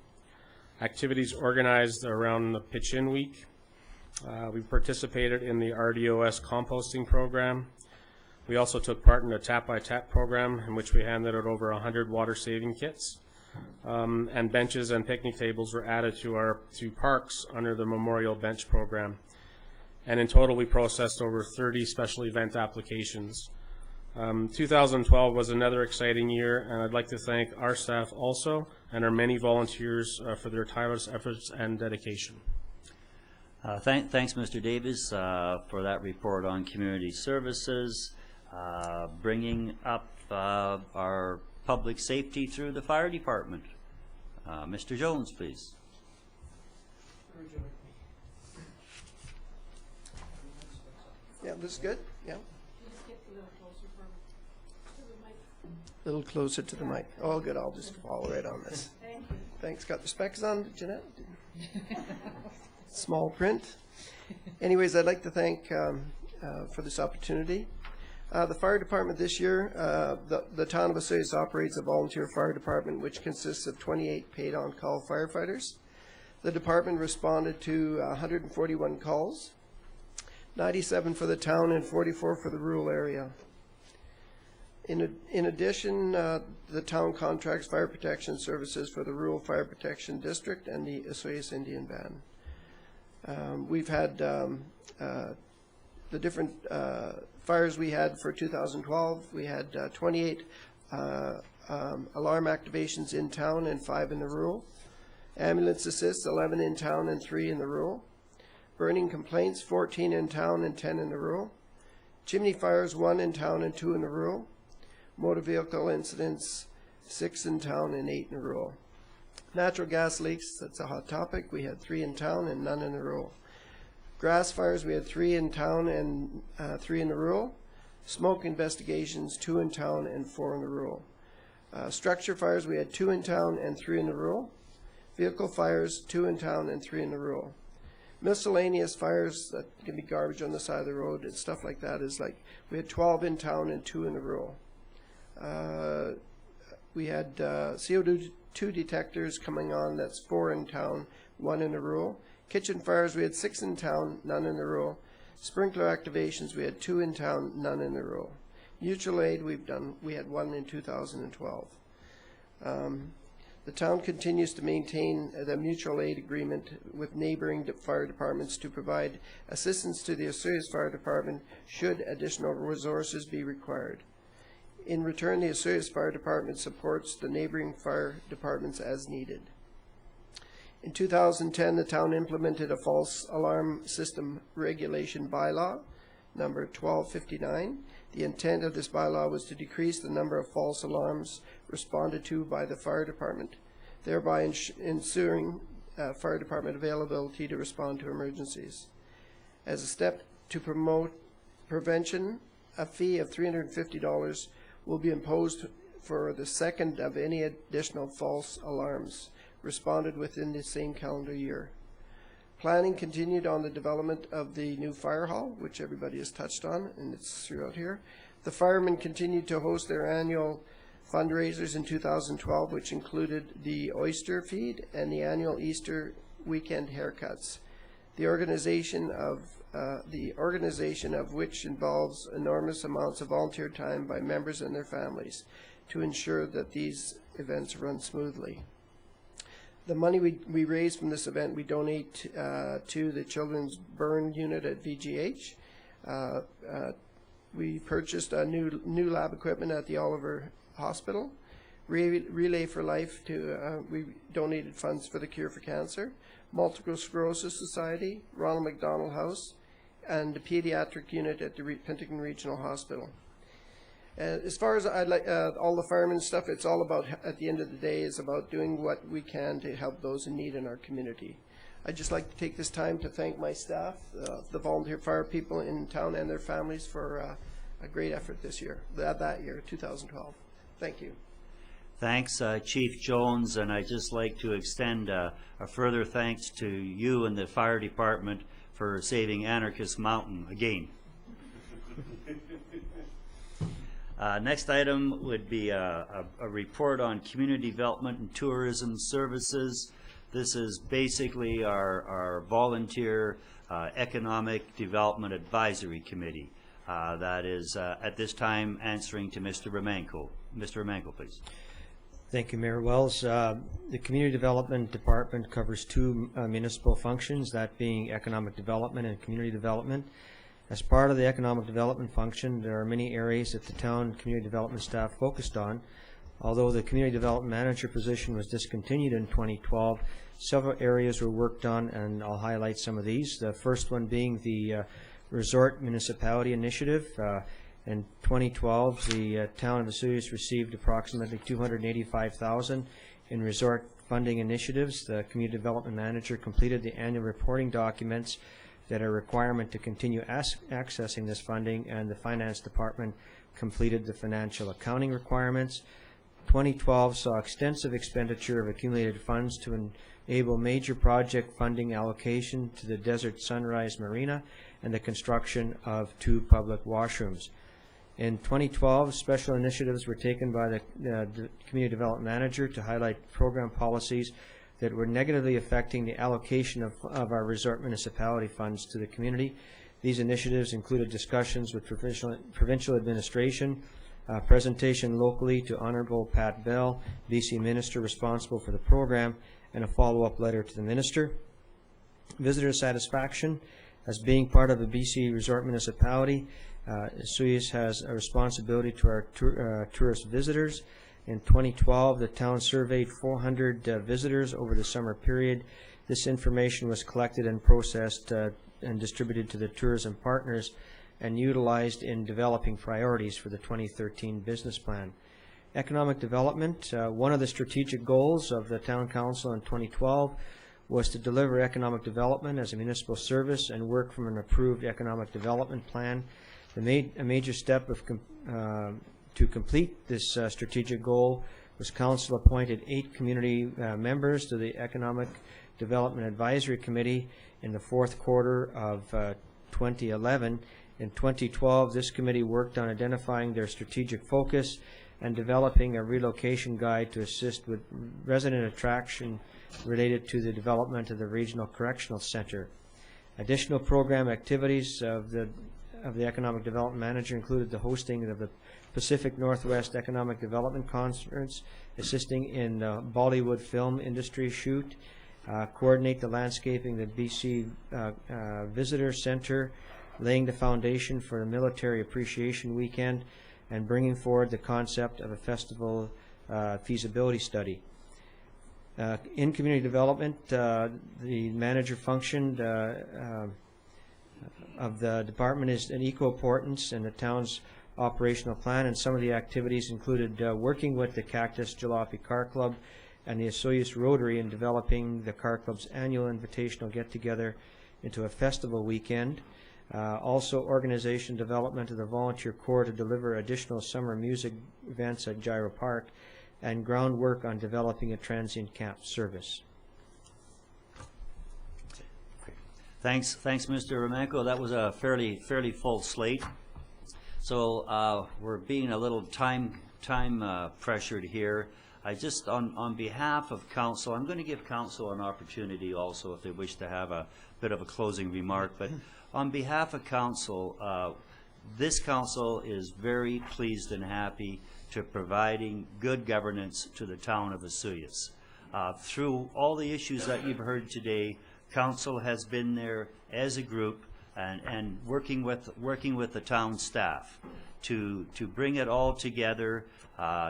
Activities organized around the Pitch-In Week. We participated in the RDOS composting program. We also took part in a tap-by-tap program in which we handed out over 100 water-saving kits. And benches and picnic tables were added to our 2 parks under the Memorial Bench program. And in total, we processed over 30 special event applications. 2012 was another exciting year, and I'd like to thank our staff also and our many volunteers for their tireless efforts and dedication. Thanks, Mr. Davis, for that report on community services, bringing up our public safety through the fire department. Mr. Jones, please. Yeah, this is good. Yeah. A little closer to the mic. Oh, good. I'll just follow right on this. Thanks. Got the specs on, Janette? Small print. Anyways, I'd like to thank for this opportunity. The fire department this year, the town of Osoyoos operates a volunteer fire department which consists of 28 paid on-call firefighters. The department responded to 141 calls, 97 for the town and 44 for the rural area. In addition, the town contracts fire protection services for the Rural Fire Protection District and the Osoyoos Indian Band. We've had the different fires we had for 2012. We had 28 alarm activations in town and 5 in the rural. Ambulance assists, 11 in town and 3 in the rural. Burning complaints, 14 in town and 10 in the rural. Chimney fires, 1 in town and 2 in the rural. Motor vehicle incidents, 6 in town and 8 in the rural. Natural gas leaks, that's a hot topic. We had 3 in town and none in the rural. Grass fires, we had 3 in town and 3 in the rural. Smoke investigations, 2 in town and 4 in the rural. Structure fires, we had 2 in town and 3 in the rural. Vehicle fires, 2 in town and 3 in the rural. Miscellaneous fires, that can be garbage on the side of the road and stuff like that, is like we had 12 in town and 2 in the rural. We had CO2 detectors coming on, that's 4 in town, 1 in the rural. Kitchen fires, we had 6 in town, none in the rural. Sprinkler activations, we had 2 in town, none in the rural. Mutual aid, we had 1 in 2012. The town continues to maintain the mutual aid agreement with neighboring fire departments to provide assistance to the Osoyoos Fire Department should additional resources be required. In return, the Osoyoos Fire Department supports the neighboring fire departments as needed. In 2010, the town implemented a false alarm system regulation bylaw, number 1259. The intent of this bylaw was to decrease the number of false alarms responded to by the fire department, thereby ensuring fire department availability to respond to emergencies. As a step to promote prevention, a fee of $350 will be imposed for the second of any additional false alarms responded within the same calendar year. Planning continued on the development of the new fire hall, which everybody has touched on, and it's throughout here. The firemen continued to host their annual fundraisers in 2012, which included the oyster feed and the annual Easter weekend haircuts. The organization of which involves enormous amounts of volunteer time by members and their families to ensure that these events run smoothly. The money we raise from this event, we donate to the Children's Burn Unit at VGH. We purchased a new lab equipment at the Oliver Hospital. Relay for Life, we donated funds for the Cure for Cancer. Multiple Sclerosis Society, Ronald McDonald House, and the Pediatric Unit at the Penticton Regional Hospital. As far as all the firemen stuff, it's all about, at the end of the day, is about doing what we can to help those in need in our community. I'd just like to take this time to thank my staff, the volunteer fire people in town and their families for a great effort this year, that year, 2012. Thank you. Thanks, Chief Jones, and I'd just like to extend a further thanks to you and the fire department for saving Anarchist Mountain again. Next item would be a report on community development and tourism services. This is basically our volunteer economic development advisory committee that is at this time answering to Mr. Romanko. Mr. Romanko, please. Thank you, Mayor Wells. The Community Development Department covers 2 municipal functions, that being economic development and community development. As part of the economic development function, there are many areas that the town community development staff focused on. Although the community development manager position was discontinued in 2012, several areas were worked on, and I'll highlight some of these. The first one being the Resort Municipality Initiative. In 2012, the town of Osoyoos received approximately $285,000 in resort funding initiatives. The community development manager completed the annual reporting documents that are a requirement to continue accessing this funding, and the finance department completed the financial accounting requirements. 2012 saw extensive expenditure of accumulated funds to enable major project funding allocation to the Desert Sunrise Marina and the construction of 2 public washrooms. In 2012, special initiatives were taken by the community development manager to highlight program policies that were negatively affecting the allocation of our resort municipality funds to the community. These initiatives included discussions with provincial administration, presentation locally to Honorable Pat Bell, BC Minister responsible for the program, and a follow-up letter to the Minister. Visitor satisfaction. As being part of the BC Resort Municipality, Osoyoos has a responsibility to our tourist visitors. In 2012, the town surveyed 400 visitors over the summer period. This information was collected and processed and distributed to the tourism partners and utilized in developing priorities for the 2013 business plan. Economic development. One of the strategic goals of the Town Council in 2012 was to deliver economic development as a municipal service and work from an approved economic development plan. A major step to complete this strategic goal was Council appointed 8 community members to the Economic Development Advisory Committee in the 4th quarter of 2011. In 2012, this committee worked on identifying their strategic focus and developing a relocation guide to assist with resident attraction related to the development of the Regional Correctional Center. Additional program activities of the Economic Development Manager included the hosting of the Pacific Northwest Economic Development Conference, assisting in the Bollywood film industry shoot, coordinate the landscaping of the BC Visitor Center, laying the foundation for a military appreciation weekend, and bringing forward the concept of a festival feasibility study. In community development, the manager function of the department is an equal importance in the town's operational plan, and some of the activities included working with the Cactus Jalopy Car Club and the Osoyoos Rotary in developing the car club's annual invitational get-together into a festival weekend. Also organization development of the volunteer corps to deliver additional summer music events at Gyro Park, and groundwork on developing a transient camp service. Thanks, Mr. Romanko. That was a fairly full slate. So we're being a little time pressured here. I just, on behalf of council, I'm going to give council an opportunity also if they wish to have a bit of a closing remark. But on behalf of council, this council is very pleased and happy to providing good governance to the town of Osoyoos. Through all the issues that you've heard today, council has been there as a group and working with the town staff to bring it all together,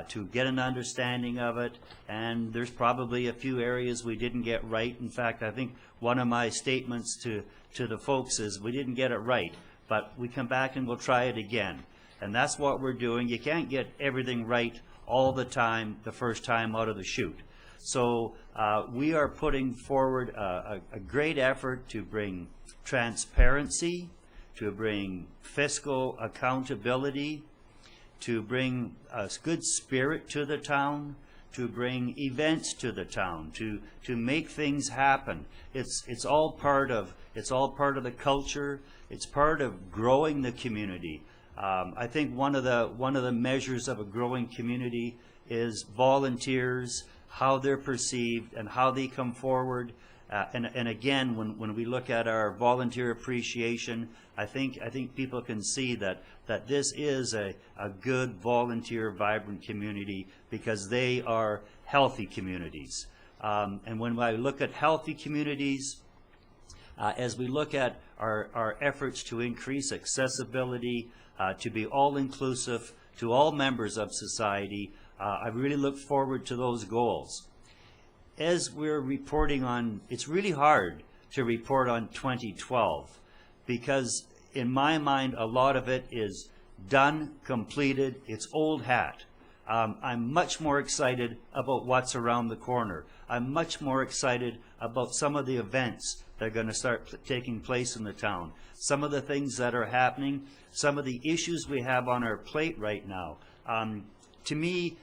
to get an understanding of it. And there's probably a few areas we didn't get right. In fact, I think one of my statements to the folks is we didn't get it right, but we come back and we'll try it again. And that's what we're doing. You can't get everything right all the time the first time out of the chute. So we are putting forward a great effort to bring transparency, to bring fiscal accountability, to bring a good spirit to the town, to bring events to the town, to make things happen. It's all part of the culture. It's part of growing the community. I think one of the measures of a growing community is volunteers, how they're perceived and how they come forward. And again, when we look at our volunteer appreciation, I think people can see that this is a good volunteer, vibrant community because they are healthy communities. And when I look at healthy communities, as we look at our efforts to increase accessibility, to be all-inclusive to all members of society, I really look forward to those goals. As we're reporting on, it's really hard to report on 2012 because in my mind, a lot of it is done, completed, it's old hat. I'm much more excited about what's around the corner. I'm much more excited about some of the events that are going to start taking place in the town. Some of the things that are happening, some of the issues we have on our plate right now. To me,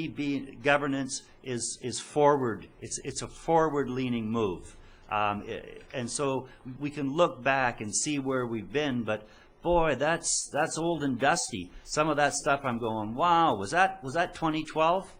being governance is forward. It's a forward-leaning move, and so we can look back and see where we've been. But boy, that's old and dusty. Some of that stuff I'm going, wow, was that 2012?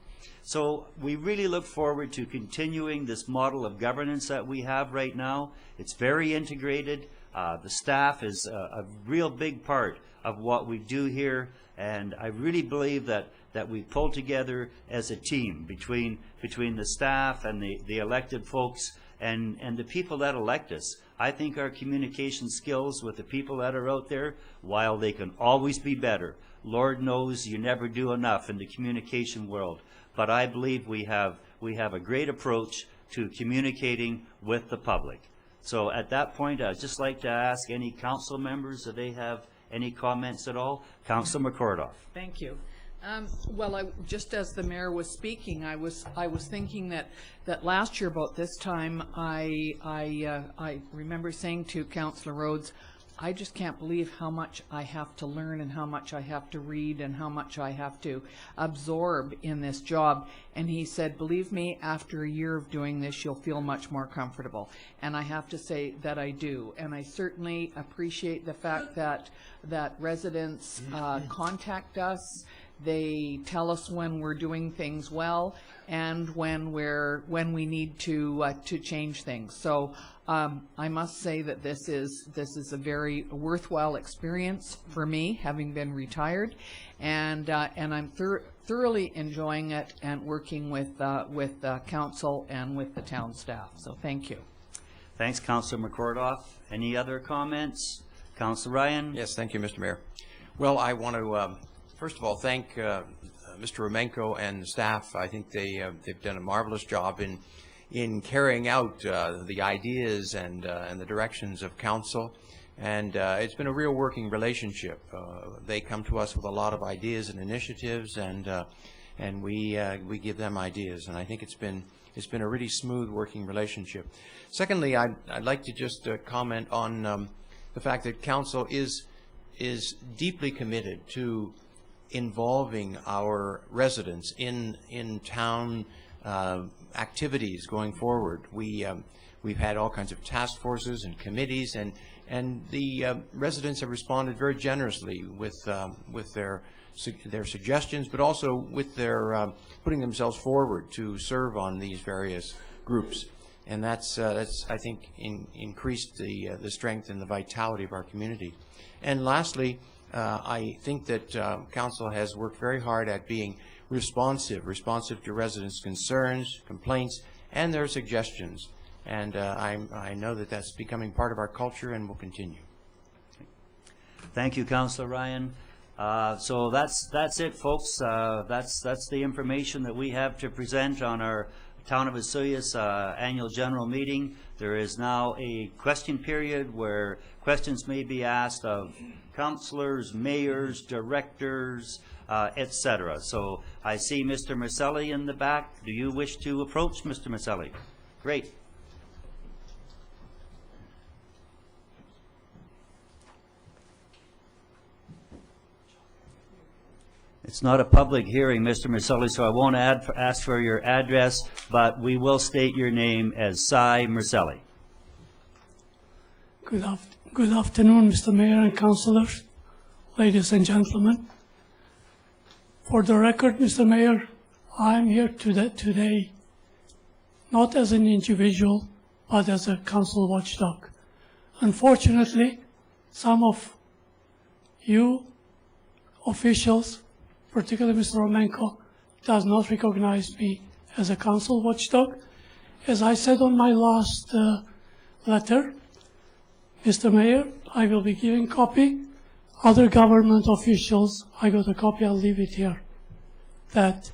So we really look forward to continuing this model of governance that we have right now. It's very integrated. The staff is a real big part of what we do here, and I really believe that we pull together as a team between the staff and the elected folks and the people that elect us. I think our communication skills with the people that are out there, while they can always be better, Lord knows you never do enough in the communication world, but I believe we have a great approach to communicating with the public. So at that point, I'd just like to ask any council members if they have any comments at all. Councilor McCordoff. Thank you. Well, just as the mayor was speaking, I was thinking that last year about this time, I remember saying to Councillor Rhodes, I just can't believe how much I have to learn and how much I have to read and how much I have to absorb in this job. And he said, believe me, after a year of doing this, you'll feel much more comfortable. And I have to say that I do. And I certainly appreciate the fact that residents contact us. They tell us when we're doing things well and when we need to change things. So I must say that this is a very worthwhile experience for me, having been retired, and I'm thoroughly enjoying it and working with council and with the town staff. So thank you. Thanks, Councillor McCordoff. Any other comments? Councillor Ryan? Yes, thank you, Mr. Mayor. Well, I want to first of all thank Mr. Romanko and the staff. I think they've done a marvelous job in carrying out the ideas and the directions of council, and it's been a real working relationship. They come to us with a lot of ideas and initiatives, and we give them ideas, and I think it's been a really smooth working relationship. Secondly, I'd like to just comment on the fact that council is deeply committed to involving our residents in town activities going forward. We've had all kinds of task forces and committees, and the residents have responded very generously with their suggestions, but also with their putting themselves forward to serve on these various groups, and that's I think increased the strength and the vitality of our community. And lastly, I think that council has worked very hard at being responsive to residents' concerns, complaints, and their suggestions. And I know that that's becoming part of our culture and will continue. Thank you, Councillor Ryan. So that's it, folks. That's the information that we have to present on our Town of Osoyoos annual general meeting. There is now a question period where questions may be asked of councillors, mayors, directors, etc. So I see Mr. Marcelli in the back. Do you wish to approach Mr. Marcelli? Great. It's not a public hearing, Mr. Marcelli, so I won't ask for your address, but we will state your name as Cy Marcelli. Good afternoon, Mr. Mayor and councillors, ladies and gentlemen. For the record, Mr. Mayor, I am here today not as an individual, but as a council watchdog. Unfortunately, some of you officials, particularly Mr. Romanko, does not recognize me as a council watchdog. As I said on my last letter, Mr. Mayor, I will be giving copy. Other government officials, I got a copy, I'll leave it here, that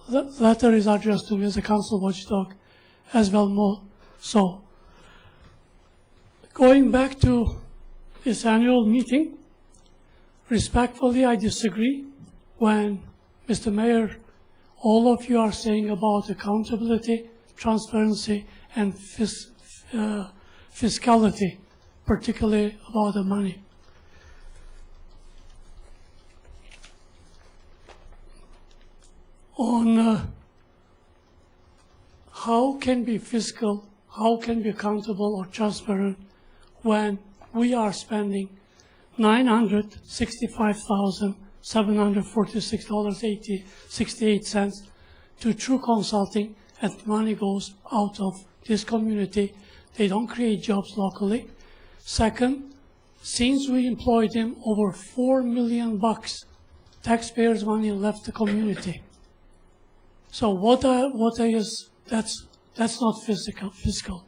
The letter is addressed to me as a council watchdog as well more so. Going back to this annual meeting, respectfully I disagree when Mr. Mayor, all of you are saying about accountability, transparency, and fiscality, particularly about the money. On how can be fiscal, how can be accountable or transparent when we are spending $965,746.68 to True Consulting, and money goes out of this community. They don't create jobs locally. Second, since we employed them, over $4 million taxpayers' money left the community. So that's not fiscal.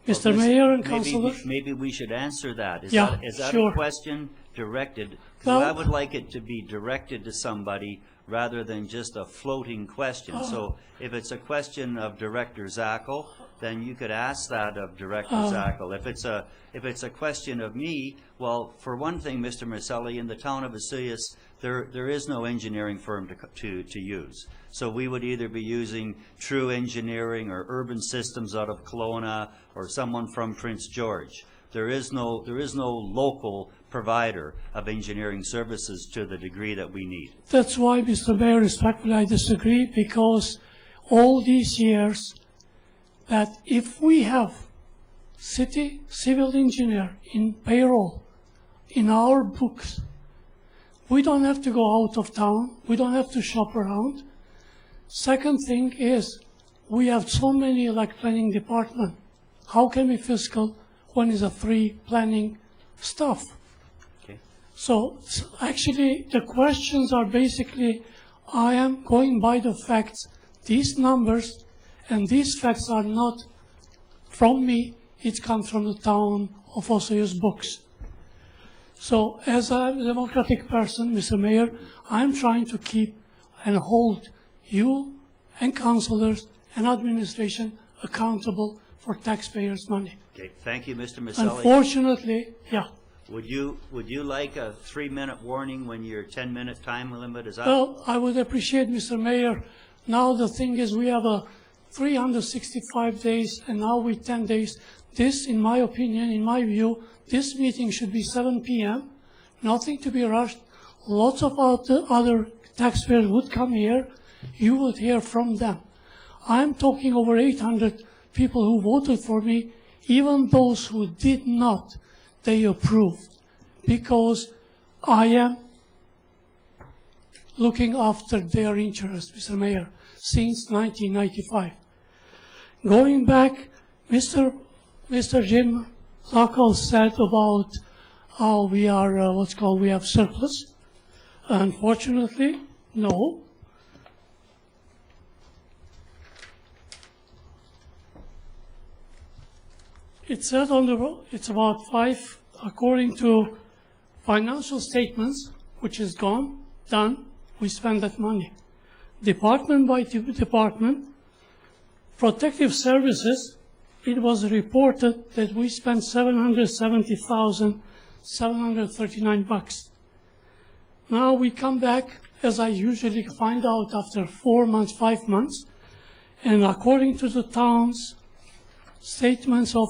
Mr. Mayor and Councilor? Maybe we should answer that. Is Yeah, that sure. a question directed? 'Cause No. I would like it to be directed to somebody rather than just a floating question. So if it's a question of Director Zakall, then you could ask that of Director Zakall. If it's a question of me, well, for one thing, Mr. Marcelli, in the town of Osoyoos, there is no engineering firm to use. So we would either be using True Engineering or Urban Systems out of Kelowna or someone from Prince George. There is no local provider of engineering services to the degree that we need. That's why, Mr. Mayor, respectfully, I disagree, because all these years that if we have city civil engineer in payroll in our books, we don't have to go out of town, we don't have to shop around. Second thing is, we have so many like planning department. How can we fiscal when is a free planning staff? Okay. So actually the questions are basically, I am going by the facts. These numbers and these facts are not from me, it comes from the town of Osoyoos books. So as a democratic person, Mr. Mayor, I'm trying to keep and hold you and councillors and administration accountable for taxpayers' money. Okay, thank you, Mr. Marcelli. Unfortunately, yeah. Would you like a 3-minute warning when your 10-minute time limit is up? Well, I would appreciate, Mr. Mayor. Now the thing is, we have a 365 days, and now with 10 days. This, in my opinion, in my view, this meeting should be 7 p.m. Nothing to be rushed. Lots of other taxpayers would come here. You would hear from them. I'm talking over 800 people who voted for me. Even those who did not, they approved, because I am looking after their interests, Mr. Mayor, since 1995. Going back, Mr. Jim Zakall said about how we are, we have surplus. Unfortunately, no. It said on the, it's about 5, according to financial statements, which is gone, done, we spend that money. Department by department, protective services, it was reported that we spent $770,739. Now we come back, as I usually find out after 4 months, 5 months, and according to the town's statements of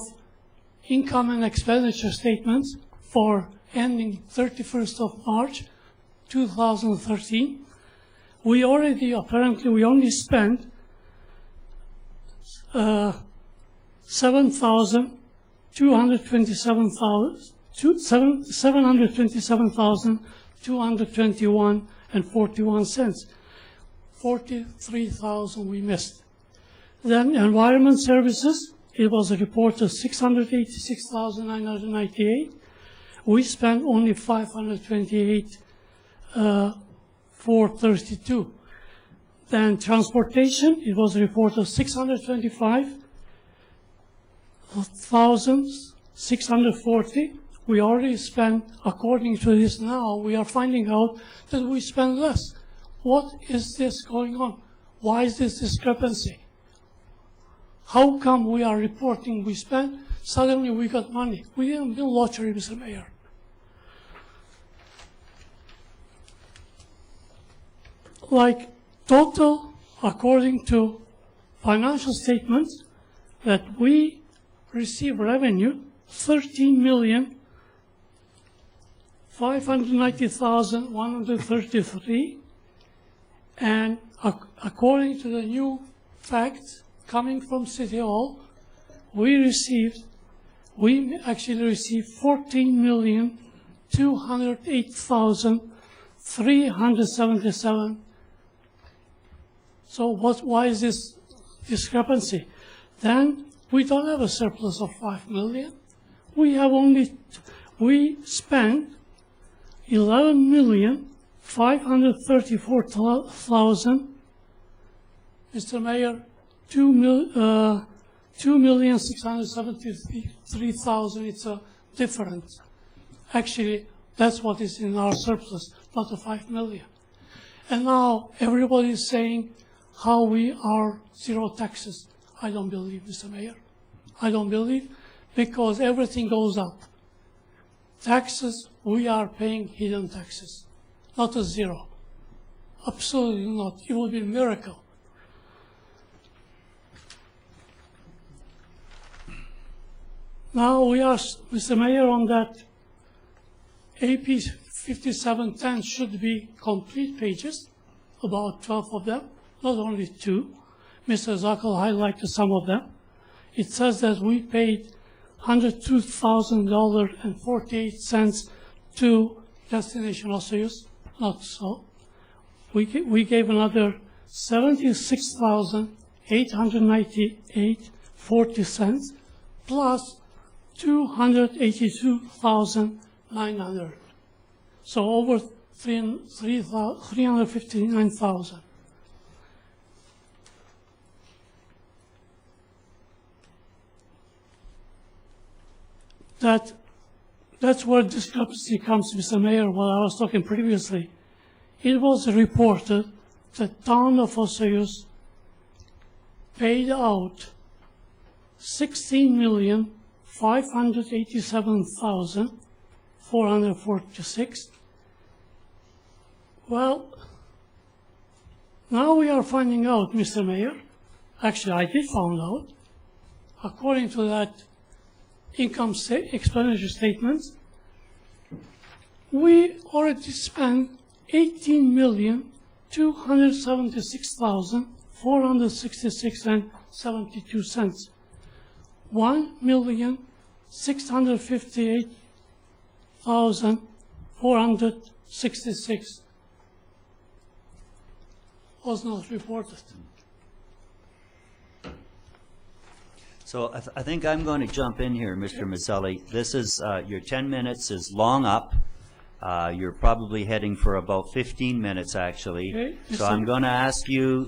income and expenditure statements for ending 31st of March 2013, we only spent $727,221.41. 43,000 we missed. Then environment services, it was reported 686,998. We spent only 528,432. Then transportation, it was reported 625,640. We already spent, according to this now, we are finding out that we spend less. what is this going on? Why is this discrepancy? How come we are reporting we spent, suddenly we got money? We didn't win lottery, Mr. Mayor. Like total, according to financial statements, that we receive revenue 13,590,133, and according to the new facts coming from City Hall, we actually received 14,208,377. So why is this discrepancy? Then we don't have a surplus of 5 million. We spent 11,534,000. Mr. Mayor, 2,673,000. It's a difference. Actually, that's what is in our surplus, not the 5 million. And now everybody is saying how we are zero taxes. I don't believe, Mr. Mayor. I don't believe, because everything goes up. Taxes, we are paying hidden taxes, not a zero. Absolutely not. It would be a miracle. Now we are, Mr. Mayor, on that AP 5710 should be complete pages, about 12 of them, not only 2. Mr. Zakall highlighted some of them. It says that we paid $102,000.48 to Destination Osoyoos. Not so. We gave another $76,898.40 plus $282,900. So over $359,000. That's where discrepancy comes, Mr. Mayor, what I was talking previously. It was reported that town of Osoyoos paid out $16,587,446. Well, now we are finding out, Mr. Mayor, actually I did find out, according to that income expenditure statements, we already spent $18,276,466.72. $1,658,466 was not reported. So I think I'm going to jump in here, Mr. Mazzelli. This is, your 10 minutes is long up. You're probably heading for about 15 minutes, actually. Okay. So I'm going to ask you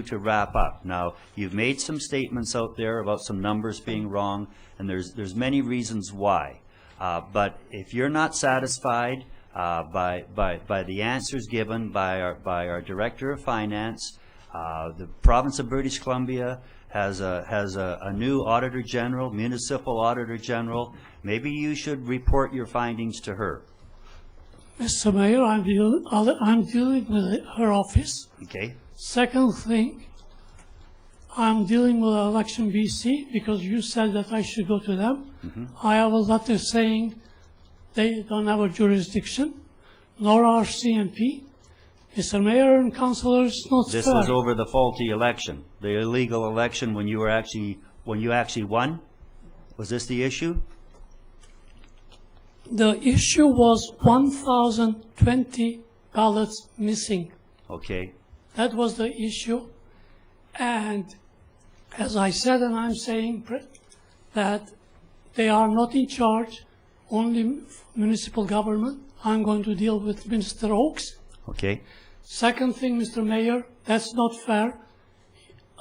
to wrap up. Now, you've made some statements out there about some numbers being wrong, and there's many reasons why. But if you're not satisfied by the answers given by our Director of Finance, the province of British Columbia has a new Auditor General, Municipal Auditor General. Maybe you should report your findings to her. Mr. Mayor, I'm dealing with her office. Okay. Second thing, I'm dealing with Election BC because you said that I should go to them. I have a letter saying they don't have a jurisdiction, nor our CMP. Mr. Mayor and councillors, not This fair. was over the faulty election, the illegal election when you actually won? Was this the issue? The issue was 1,020 ballots missing. Okay. That was the issue. And as I said, and I'm saying that they are not in charge, only municipal government. I'm going to deal with Minister Oakes. Okay. Second thing, Mr. Mayor, that's not fair.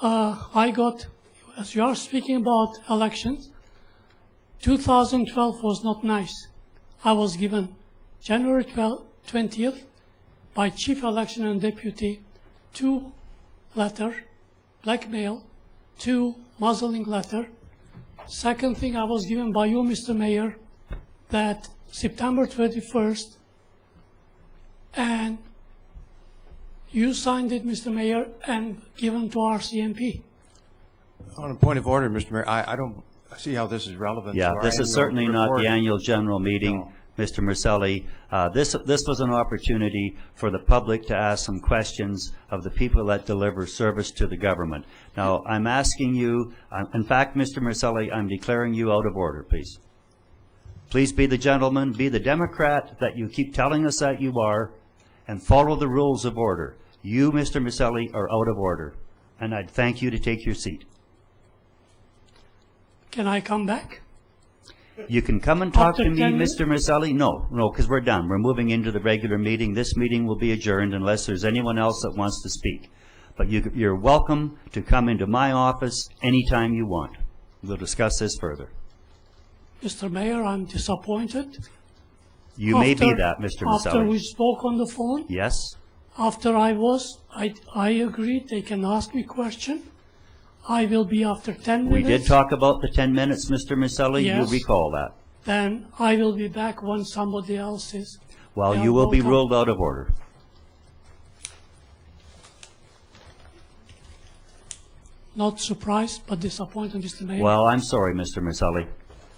I got, as you are speaking about elections, 2012 was not nice. I was given January 20th by chief election and deputy, 2 letter, blackmail, 2 muzzling letter. Second thing I was given by you, Mr. Mayor, that September 21st, and you signed it, Mr. Mayor, and given to our CMP. On a point of order, Mr. Mayor, I don't see how this is relevant to Yeah, our this is annual certainly not report. the annual general meeting, No. Mr. Marcelli. This was an opportunity for the public to ask some questions of the people that deliver service to the government. Now, I'm asking you, in fact, Mr. Marcelli, I'm declaring you out of order, please. Please be the gentleman, be the Democrat that you keep telling us that you are, and follow the rules of order. You, Mr. Marcelli, are out of order, and I'd thank you to take your seat. Can I come back? You can come and talk After to me, 10 minutes? Mr. Marcelli. No, because we're done. We're moving into the regular meeting. This meeting will be adjourned unless there's anyone else that wants to speak. But you're welcome to come into my office anytime you want. We'll discuss this further. Mr. Mayor, I'm disappointed. You may be After- that, Mr. After we Marcelli. spoke on the phone, Yes? after I agreed they can ask me question. I will be after 10 We minutes. did talk about the 10 minutes, Mr. Marcelli. You Yes. recall that. Then I will be back when somebody else is. Well, Yeah, you will be welcome. ruled out of order. Not surprised, but disappointed, Mr. Mayor. Well, I'm sorry, Mr. Marcelli.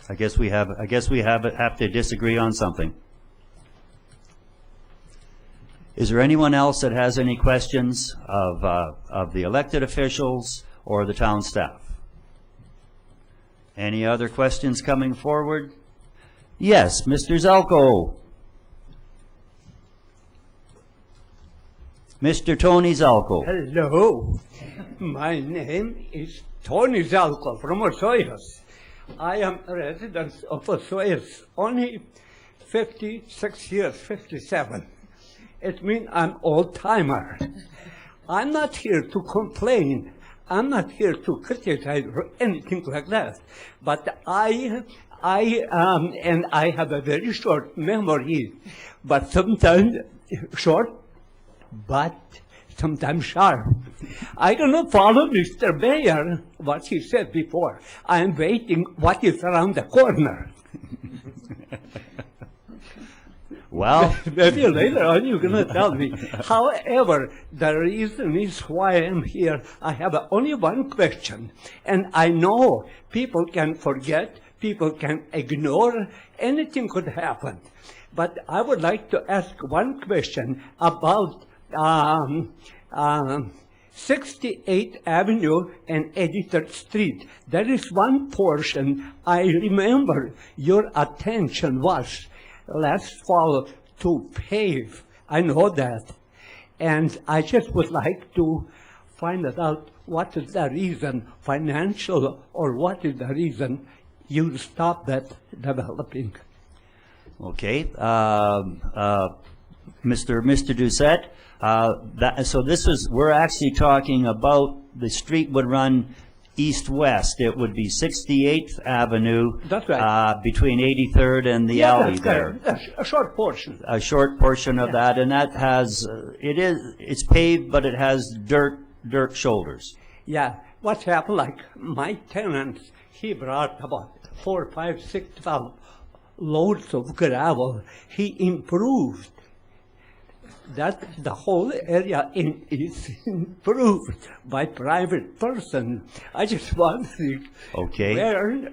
I guess we have to disagree on something. Is there anyone else that has any questions of the elected officials or the town staff? Any other questions coming forward? Yes, Mr. Zakall. Mr. Tony Zakall. Hello, my name is Tony Zakall from Osoyoos. I am a resident of Osoyoos, only 56 years, 57. It means I'm old-timer. I'm not here to complain. I'm not here to criticize or anything like that. But I have a very short memory, but sometimes short, but sometimes sharp. I don't follow Mr. Mayor, what he said before. I'm waiting what is around the corner. Well, Maybe later on you're going to tell me. However, the reason is why I'm here. I have only one question. And I know people can forget, people can ignore, anything could happen. But I would like to ask one question about 68th Avenue and 83rd Street. There is one portion I remember your attention was last fall to pave. I know that. And I just would like to find out what is the reason, financial, or what is the reason you stopped that developing. okay. Mr. Doucette, so this is, we're actually talking about the street would run east-west. It would be 68th Avenue. That's right. Between 83rd and the alley that's there. correct. A short portion. A short portion of that, and that has, it's paved, but it has dirt shoulders. Yeah, what happened, like my tenant, he brought about 4, 5, 6, 12 loads of gravel. He improved that the whole area is improved by private person. I just wondering Okay.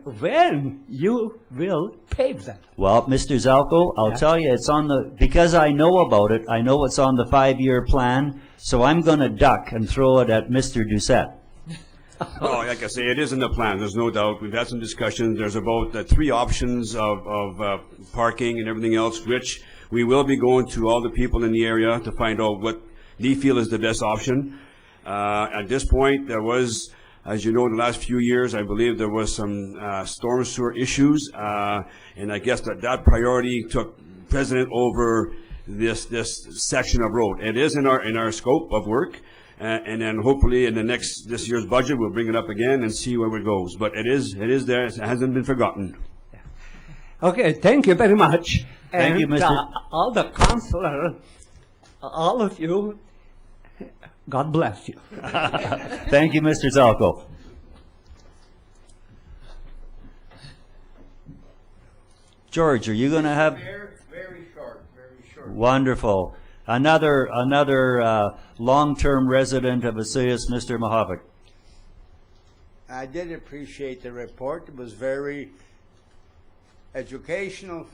when you will pave that. Well, Mr. Zakall, I'll tell you, it's on the, because I know about it, I know it's on the 5-year plan, so I'm going to duck and throw it at Mr. Doucette. Oh, like I say, it is in the plan, there's no doubt. We've had some discussions. There's about 3 options of parking and everything else, which we will be going to all the people in the area to find out what they feel is the best option. At this point, there was, as you know, in the last few years, I believe there was some storm sewer issues, and I guess that priority took precedent over this section of road. It is in our scope of work. And then hopefully in this year's budget, we'll bring it up again and see where it goes. But it is there. It hasn't been forgotten. Okay, thank you very much. Thank you, And Mr. all the councillor all of you, God bless you. Thank you, Mr. Zakall. George, are you going to have? Very short, very short. Wonderful. Another long-term resident of Osoyoos, Mr. Mohavik. I did appreciate the report. It was very educational.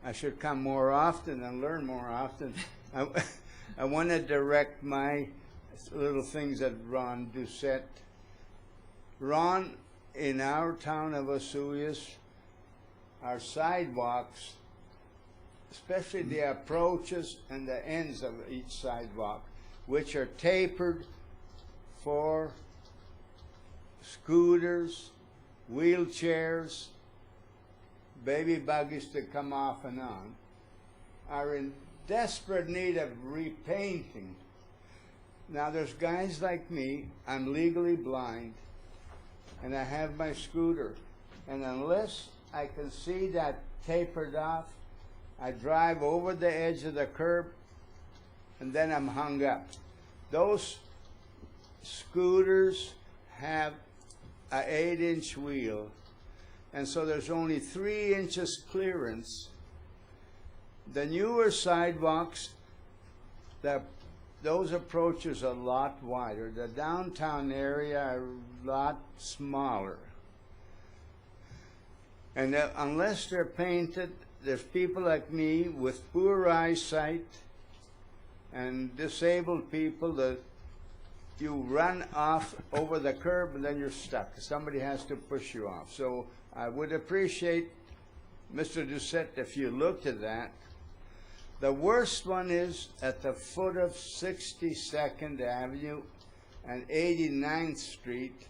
I should come more often and learn more often. I want to direct my little things at Ron Doucette. Ron, in our town of Osoyoos, our sidewalks, especially the approaches and the ends of each sidewalk, which are tapered for scooters, wheelchairs, baby buggies to come off and on, are in desperate need of repainting. Now there's guys like me, I'm legally blind, and I have my scooter, and unless I can see that tapered off, I drive over the edge of the curb, and then I'm hung up. Those scooters have an 8-inch wheel, and so there's only 3 inches clearance. The newer sidewalks, those approaches are a lot wider. The downtown area are a lot smaller. And unless they're painted, there's people like me with poor eyesight and disabled people that you run off over the curb and then you're stuck. Somebody has to push you off. So I would appreciate, Mr. Doucette, if you looked at that. The worst one is at the foot of 62nd Avenue and 89th Street,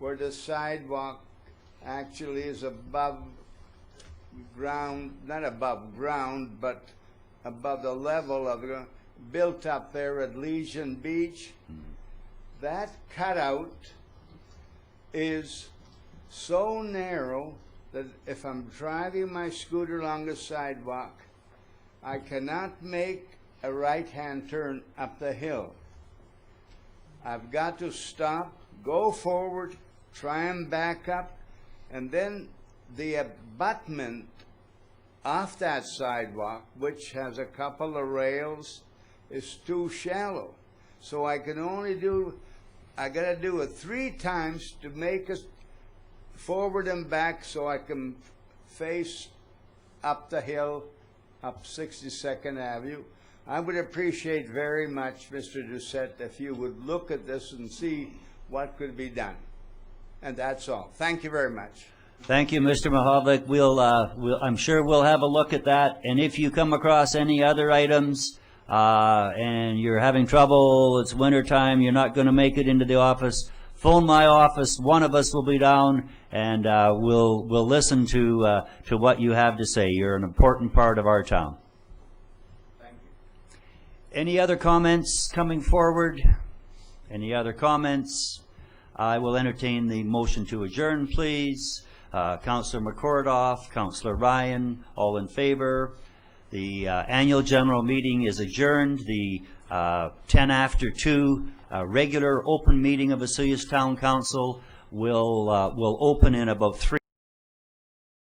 where the sidewalk actually is above ground, not above ground, but above the level of the, built up there at Legion Beach. That cutout is so narrow that if I'm driving my scooter along the sidewalk, I cannot make a right-hand turn up the hill. I've got to stop, go forward, try and back up, and then the abutment off that sidewalk, which has a couple of rails, is too shallow. So I can only do, I gotta do it 3 times to make it forward and back so I can face up the hill, up 62nd Avenue. I would appreciate very much, Mr. Doucette, if you would look at this and see what could be done. And that's all. Thank you very much. Thank you, Mr. Mohavik. I'm sure we'll have a look at that. And if you come across any other items and you're having trouble, it's wintertime, you're not going to make it into the office, phone my office. One of us will be down, and we'll listen to what you have to say. You're an important part of our town. Thank you. Any other comments coming forward? Any other comments? I will entertain the motion to adjourn, please. Councillor McCordoff, Councillor Ryan, all in favor. The annual general meeting is adjourned. The 10 after 2 regular open meeting of Osoyoos Town Council will open in about 3